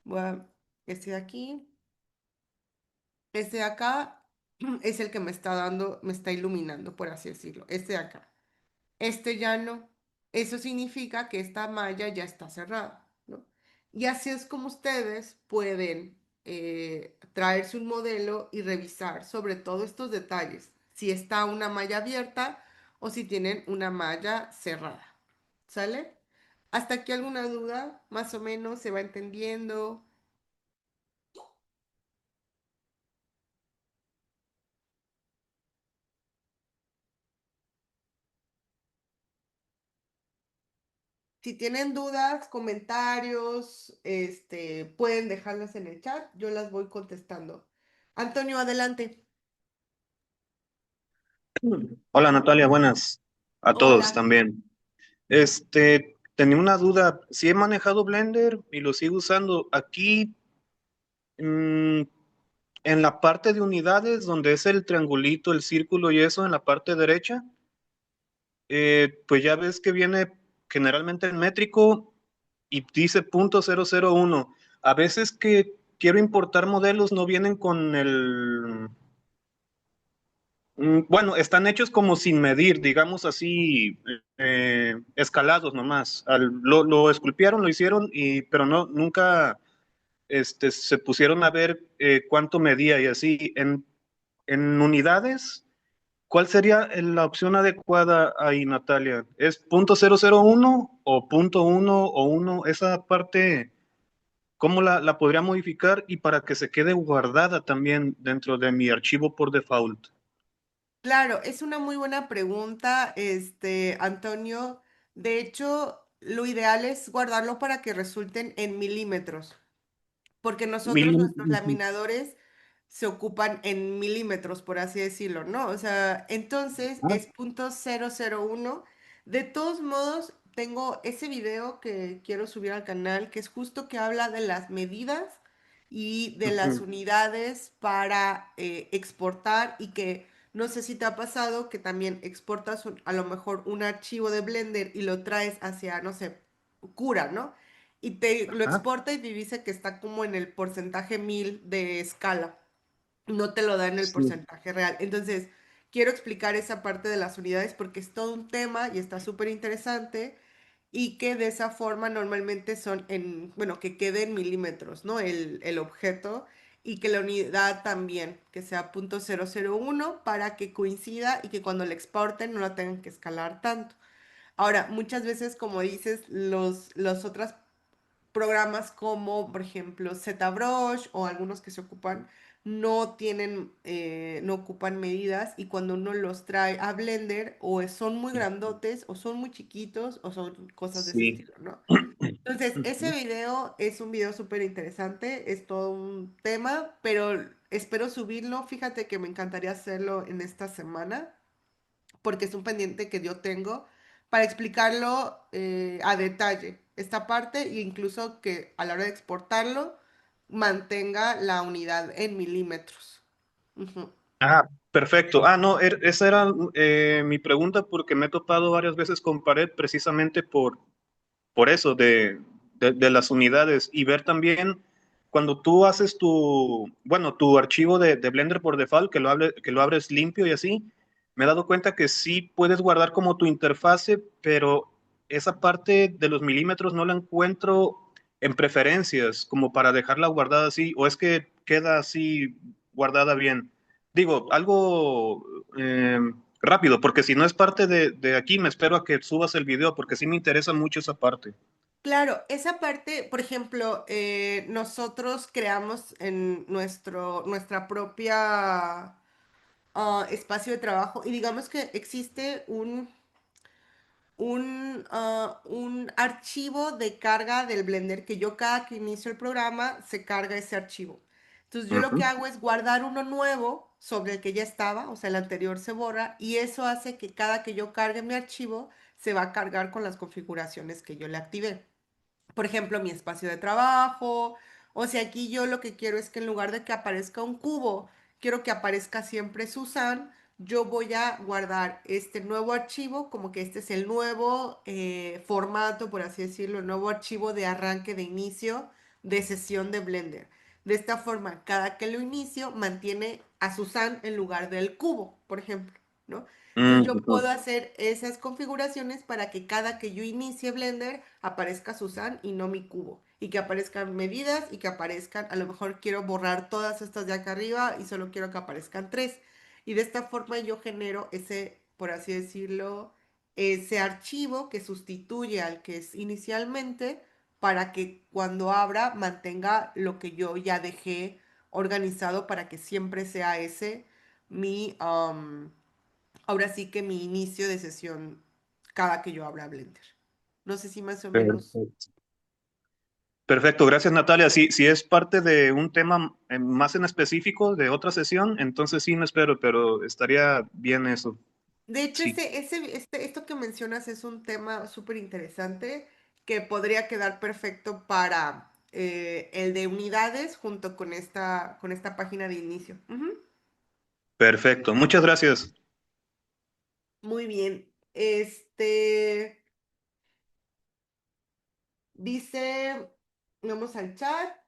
Voy a, este de aquí, este de acá es el que me está dando, me está iluminando, por así decirlo. Este de acá. Este ya no. Eso significa que esta malla ya está cerrada, ¿no? Y así es como ustedes pueden traerse un modelo y revisar sobre todo estos detalles, si está una malla abierta o si tienen una malla cerrada. ¿Sale? ¿Hasta aquí alguna duda? Más o menos se va entendiendo. Si tienen dudas, comentarios, pueden dejarlas en el chat, yo las voy contestando. Antonio, adelante. Hola Natalia, buenas a todos Hola. también. Tenía una duda. Si he manejado Blender y lo sigo usando aquí, mm, en la parte de unidades, donde es el triangulito, el círculo y eso, en la parte derecha, pues ya ves que viene generalmente en métrico y dice .001. A veces que quiero importar modelos, no vienen con bueno, están hechos como sin medir, digamos así, escalados nomás. Lo esculpieron, lo hicieron, pero no, nunca se pusieron a ver cuánto medía y así. En unidades, ¿cuál sería la opción adecuada ahí, Natalia? ¿Es .001 o .1 o 1? Esa parte, ¿cómo la podría modificar y para que se quede guardada también dentro de mi archivo por default? Claro, es una muy buena pregunta, Antonio. De hecho, lo ideal es guardarlo para que resulten en milímetros, porque nosotros, nuestros Ujú. laminadores se ocupan en milímetros, por así decirlo, ¿no? O sea, entonces Ah, es .001. De todos modos, tengo ese video que quiero subir al canal, que es justo que habla de las medidas y de las ujú. unidades para exportar y que no sé si te ha pasado que también exportas a lo mejor un archivo de Blender y lo traes hacia, no sé, Cura, ¿no? Y te lo Ah, exporta y te dice que está como en el porcentaje 1000 de escala. No te lo da en el sí. porcentaje real. Entonces, quiero explicar esa parte de las unidades porque es todo un tema y está súper interesante y que de esa forma normalmente son en, bueno, que quede en milímetros, ¿no? El objeto y que la unidad también, que sea .001 para que coincida y que cuando la exporten no la tengan que escalar tanto. Ahora, muchas veces, como dices, los otros programas como, por ejemplo, ZBrush o algunos que se ocupan, no tienen, no ocupan medidas y cuando uno los trae a Blender o son muy grandotes o son muy chiquitos o son cosas de ese Sí. estilo, ¿no? Entonces, ese Ujú. video es un video súper interesante, es todo un tema, pero espero subirlo. Fíjate que me encantaría hacerlo en esta semana porque es un pendiente que yo tengo para explicarlo a detalle, esta parte, e incluso que a la hora de exportarlo mantenga la unidad en milímetros. Ujú. Ah, perfecto. Ah, no, esa era mi pregunta porque me he topado varias veces con pared precisamente por eso de las unidades y ver también cuando tú haces bueno, tu archivo de Blender por default, que lo abres limpio y así, me he dado cuenta que sí puedes guardar como tu interfase, pero esa parte de los milímetros no la encuentro en preferencias, como para dejarla guardada así, o es que queda así guardada bien. Digo, algo rápido, porque si no es parte de aquí, me espero a que subas el video, porque sí me interesa mucho esa parte. Claro, esa parte, por ejemplo, nosotros creamos en nuestra propia espacio de trabajo y digamos que existe un archivo de carga del Blender que yo cada que inicio el programa se carga ese archivo. Entonces yo lo que Ujú. hago es guardar uno nuevo sobre el que ya estaba, o sea, el anterior se borra y eso hace que cada que yo cargue mi archivo se va a cargar con las configuraciones que yo le activé. Por ejemplo, mi espacio de trabajo, o si aquí yo lo que quiero es que en lugar de que aparezca un cubo, quiero que aparezca siempre Susan, yo voy a guardar este nuevo archivo, como que este es el nuevo formato, por así decirlo, el nuevo archivo de arranque de inicio de sesión de Blender. De esta forma, cada que lo inicio, mantiene a Susan en lugar del cubo, por ejemplo, ¿no? Entonces yo Ujú. puedo hacer esas configuraciones para que cada que yo inicie Blender aparezca Susan y no mi cubo. Y que aparezcan medidas y que aparezcan, a lo mejor quiero borrar todas estas de acá arriba y solo quiero que aparezcan tres. Y de esta forma yo genero ese, por así decirlo, ese archivo que sustituye al que es inicialmente para que cuando abra mantenga lo que yo ya dejé organizado para que siempre sea ese mi, ahora sí que mi inicio de sesión cada que yo abra Blender. No sé si más o menos. Perfecto. Perfecto, gracias Natalia. Si es parte de un tema más en específico de otra sesión, entonces sí me espero, pero estaría bien eso. De hecho, Sí, esto que mencionas es un tema súper interesante que podría quedar perfecto para el de unidades junto con esta página de inicio. Ujú. perfecto. Muchas gracias. Muy bien. Dice, vamos al chat.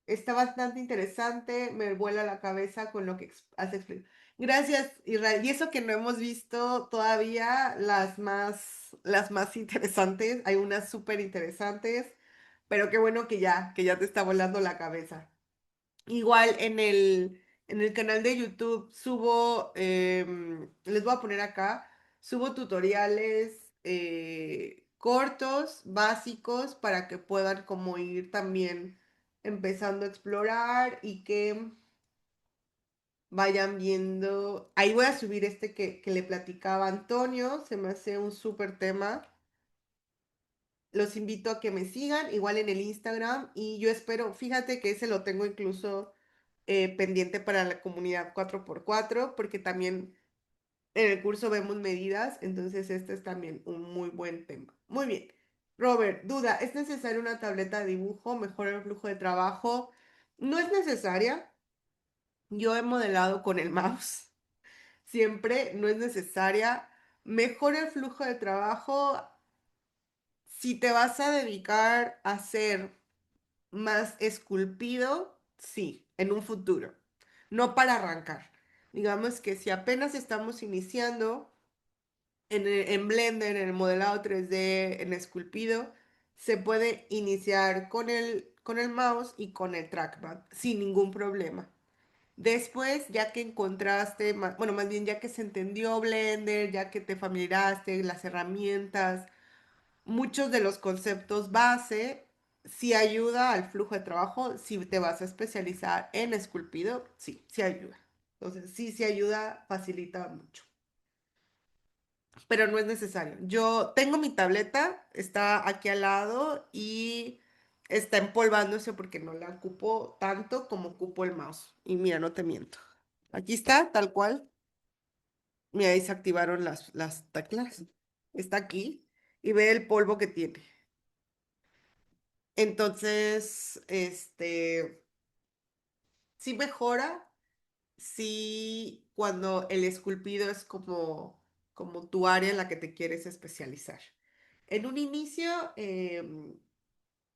Está bastante interesante, me vuela la cabeza con lo que has explicado. Gracias, Israel. Y eso que no hemos visto todavía las más interesantes. Hay unas súper interesantes, pero qué bueno que ya te está volando la cabeza. Igual en el canal de YouTube subo, les voy a poner acá, subo tutoriales cortos, básicos, para que puedan como ir también empezando a explorar y que vayan viendo. Ahí voy a subir este que le platicaba a Antonio, se me hace un súper tema. Los invito a que me sigan, igual en el Instagram, y yo espero, fíjate que ese lo tengo incluso pendiente para la comunidad 4x4 porque también en el curso vemos medidas, entonces este es también un muy buen tema. Muy bien. Robert, duda, ¿es necesaria una tableta de dibujo? ¿Mejora el flujo de trabajo? No es necesaria. Yo he modelado con el mouse. Siempre no es necesaria. Mejora el flujo de trabajo si te vas a dedicar a hacer más esculpido, sí, en un futuro, no para arrancar. Digamos que si apenas estamos iniciando en Blender, en el modelado 3D, en esculpido, se puede iniciar con el mouse y con el trackpad sin ningún problema. Después, ya que encontraste, bueno, más bien ya que se entendió Blender, ya que te familiarizaste, las herramientas, muchos de los conceptos base, sí ayuda al flujo de trabajo. Si te vas a especializar en esculpido, sí, sí ayuda. Entonces, sí, sí ayuda, facilita mucho. Pero no es necesario. Yo tengo mi tableta, está aquí al lado y está empolvándose porque no la ocupo tanto como ocupo el mouse. Y mira, no te miento. Aquí está, tal cual. Mira, ahí se activaron las teclas. Está aquí y ve el polvo que tiene. Entonces, sí mejora, sí cuando el esculpido es como tu área en la que te quieres especializar. En un inicio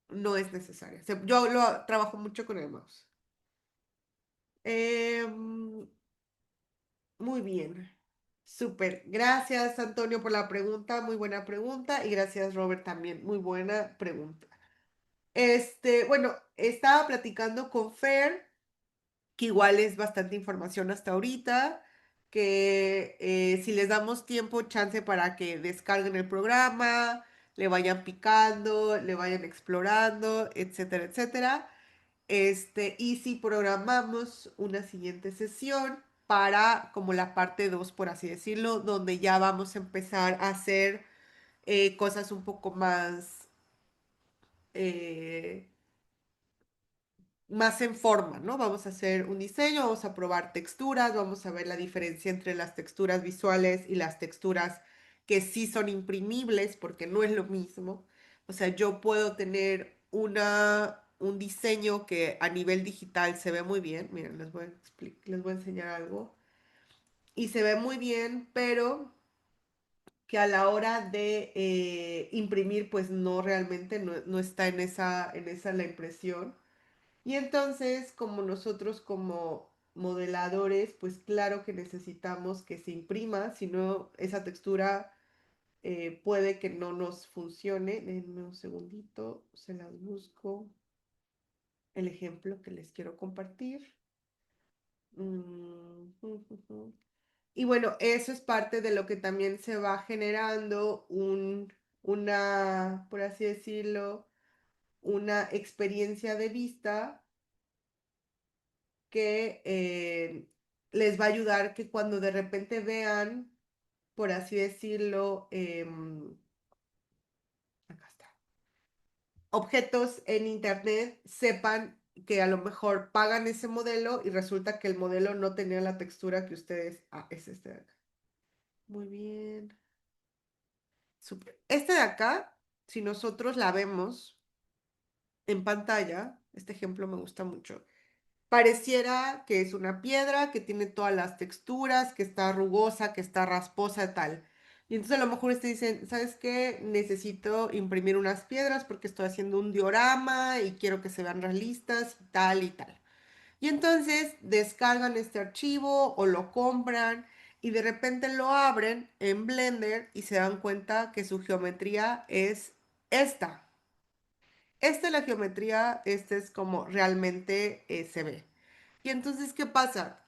no es necesario. O sea, yo lo trabajo mucho con el mouse. Em, Muy bien. Súper. Gracias, Antonio, por la pregunta. Muy buena pregunta. Y gracias, Robert, también. Muy buena pregunta. Bueno, estaba platicando con Fer, que igual es bastante información hasta ahorita, que si les damos tiempo, chance para que descarguen el programa, le vayan picando, le vayan explorando, etcétera, etcétera. Y si programamos una siguiente sesión para como la parte 2 por así decirlo, donde ya vamos a empezar a hacer cosas un poco eh, más en forma, ¿no? Vamos a hacer un diseño, vamos a probar texturas, vamos a ver la diferencia entre las texturas visuales y las texturas que sí son imprimibles, porque no es lo mismo. O sea, yo puedo tener un diseño que a nivel digital se ve muy bien. Miren, les voy a enseñar algo. Y se ve muy bien, pero que a la hora de imprimir, pues no realmente no está en esa la impresión. Y entonces, como nosotros como modeladores, pues claro que necesitamos que se imprima, si no, esa textura puede que no nos funcione. Denme un segundito, se las busco. El ejemplo que les quiero compartir. Y bueno, eso es parte de lo que también se va generando por así decirlo, una experiencia de vista que les va a ayudar que cuando de repente vean, por así decirlo, acá está, objetos en internet, sepan que a lo mejor pagan ese modelo y resulta que el modelo no tenía la textura que ustedes... Ah, es este de acá. Muy bien. Súper. Este de acá, si nosotros la vemos en pantalla, este ejemplo me gusta mucho. Pareciera que es una piedra, que tiene todas las texturas, que está rugosa, que está rasposa, tal. Y entonces a lo mejor ustedes dicen, ¿sabes qué? Necesito imprimir unas piedras porque estoy haciendo un diorama y quiero que se vean realistas y tal y tal. Y entonces descargan este archivo o lo compran y de repente lo abren en Blender y se dan cuenta que su geometría es esta. Esta es la geometría, esta es como realmente se ve. Y entonces, ¿qué pasa?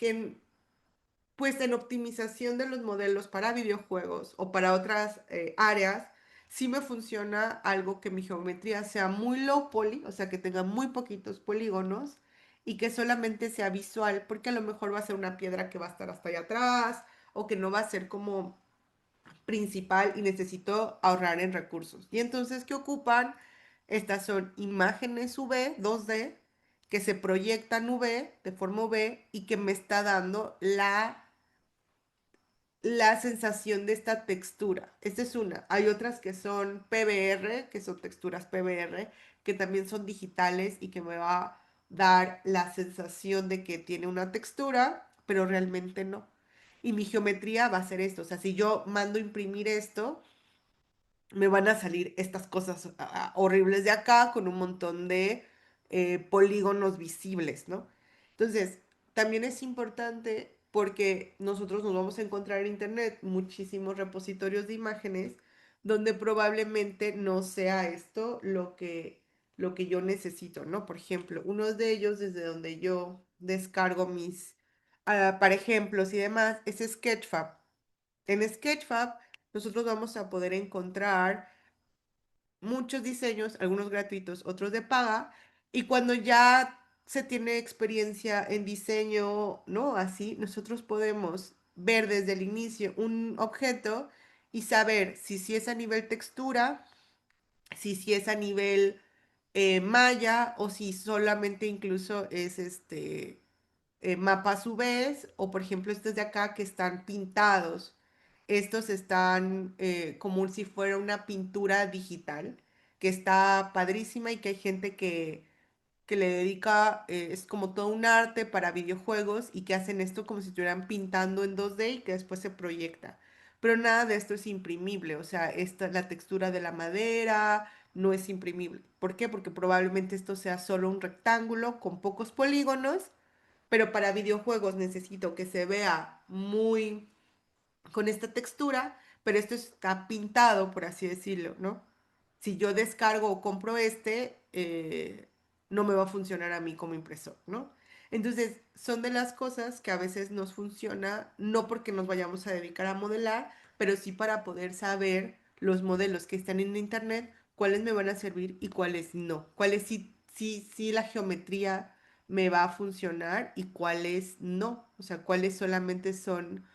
Pues en optimización de los modelos para videojuegos o para otras áreas, sí me funciona algo que mi geometría sea muy low poly, o sea, que tenga muy poquitos polígonos y que solamente sea visual, porque a lo mejor va a ser una piedra que va a estar hasta allá atrás o que no va a ser como principal y necesito ahorrar en recursos. Y entonces, ¿qué ocupan? Estas son imágenes UV, 2D, que se proyectan UV, de forma UV, y que me está dando la sensación de esta textura. Esta es una. Hay otras que son PBR, que son texturas PBR, que también son digitales y que me va a dar la sensación de que tiene una textura, pero realmente no. Y mi geometría va a ser esto. O sea, si yo mando imprimir esto, me van a salir estas cosas horribles de acá con un montón de polígonos visibles, ¿no? Entonces, también es importante porque nosotros nos vamos a encontrar en internet muchísimos repositorios de imágenes donde probablemente no sea esto lo que yo necesito, ¿no? Por ejemplo, uno de ellos desde donde yo descargo mis, para ejemplos y demás, es Sketchfab. En Sketchfab nosotros vamos a poder encontrar muchos diseños, algunos gratuitos, otros de paga, y cuando ya se tiene experiencia en diseño, ¿no? Así, nosotros podemos ver desde el inicio un objeto y saber si es a nivel textura, si es a nivel malla o si solamente incluso es mapas UVs o por ejemplo estos de acá que están pintados. Estos están como si fuera una pintura digital, que está padrísima y que hay gente que le dedica, es como todo un arte para videojuegos y que hacen esto como si estuvieran pintando en 2D y que después se proyecta. Pero nada de esto es imprimible, o sea, la textura de la madera no es imprimible. ¿Por qué? Porque probablemente esto sea solo un rectángulo con pocos polígonos, pero para videojuegos necesito que se vea muy con esta textura, pero esto está pintado, por así decirlo, ¿no? Si yo descargo o compro no me va a funcionar a mí como impresor, ¿no? Entonces, son de las cosas que a veces nos funciona, no porque nos vayamos a dedicar a modelar, pero sí para poder saber los modelos que están en internet, cuáles me van a servir y cuáles no, cuáles sí la geometría me va a funcionar y cuáles no, o sea, cuáles solamente son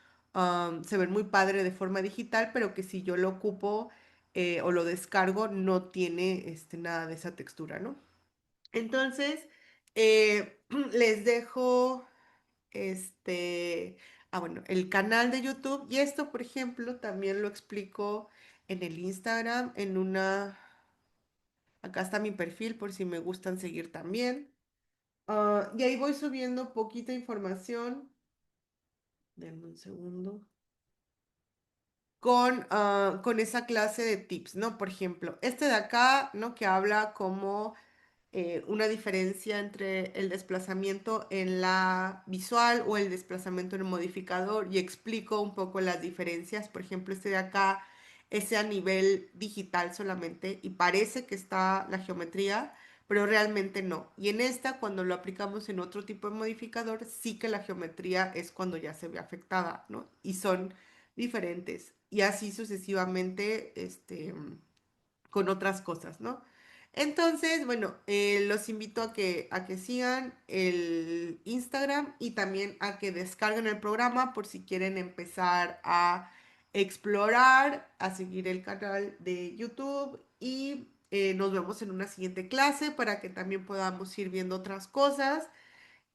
se ven muy padre de forma digital, pero que si yo lo ocupo o lo descargo, no tiene nada de esa textura, ¿no? Entonces, les dejo bueno, el canal de YouTube y esto, por ejemplo, también lo explico en el Instagram, acá está mi perfil por si me gustan seguir también. Y ahí voy subiendo poquita información. Denme un segundo. Con esa clase de tips, ¿no? Por ejemplo, este de acá, ¿no? Que habla como una diferencia entre el desplazamiento en la visual o el desplazamiento en el modificador y explico un poco las diferencias. Por ejemplo, este de acá es a nivel digital solamente y parece que está la geometría, pero realmente no. Y en esta, cuando lo aplicamos en otro tipo de modificador, sí que la geometría es cuando ya se ve afectada, ¿no? Y son diferentes. Y así sucesivamente, con otras cosas, ¿no? Entonces, bueno, los invito a que sigan el Instagram y también a que descarguen el programa por si quieren empezar a explorar, a seguir el canal de YouTube y nos vemos en una siguiente clase para que también podamos ir viendo otras cosas.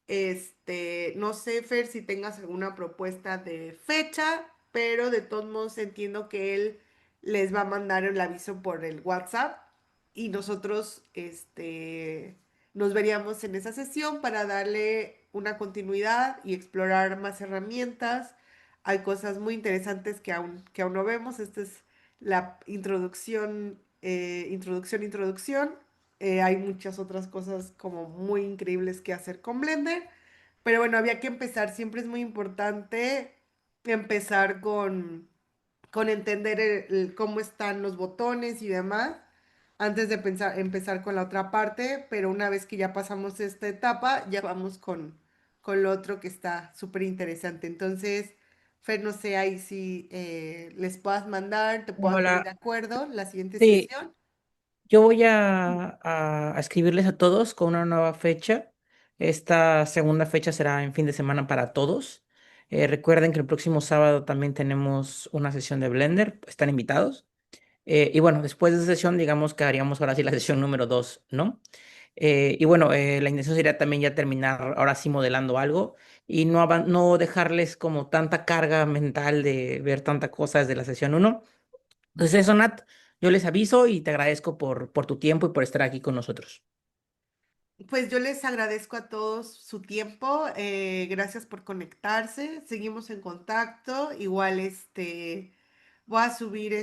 No sé, Fer, si tengas alguna propuesta de fecha, pero de todos modos entiendo que él les va a mandar el aviso por el WhatsApp y nosotros, nos veríamos en esa sesión para darle una continuidad y explorar más herramientas Hay cosas muy interesantes que aún no vemos. Esta es la introducción. Hay muchas otras cosas como muy increíbles que hacer con Blender. Pero bueno, había que empezar. Siempre es muy importante empezar con entender cómo están los botones y demás, antes de empezar con la otra parte, pero una vez que ya pasamos esta etapa, ya vamos con lo otro que está súper interesante. Entonces, Fer, no sé ahí si les puedas mandar, te puedan poner de Hola. acuerdo la siguiente Sí, sesión. yo voy a escribirles a todos con una nueva fecha. Esta segunda fecha será en fin de semana para todos. Recuerden que el próximo sábado también tenemos una sesión de Blender. Están invitados. Y bueno, después de esa sesión, digamos que haríamos ahora sí la sesión número 2, ¿no? Y bueno, la intención sería también ya terminar ahora sí modelando algo y no dejarles como tanta carga mental de ver tanta cosa desde la sesión uno. Entonces eso, Nat, yo les aviso y te agradezco por tu tiempo y por estar aquí con nosotros. Pues yo les agradezco a todos su tiempo, gracias por conectarse, seguimos en contacto, igual voy a subir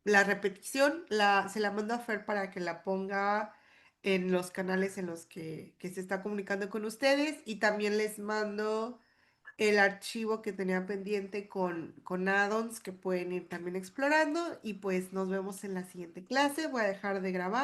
la repetición, se la mando a Fer para que la ponga en los canales en los que se está comunicando con ustedes y también les mando el archivo que tenía pendiente con add-ons que pueden ir también explorando y pues nos vemos en la siguiente clase, voy a dejar de grabar.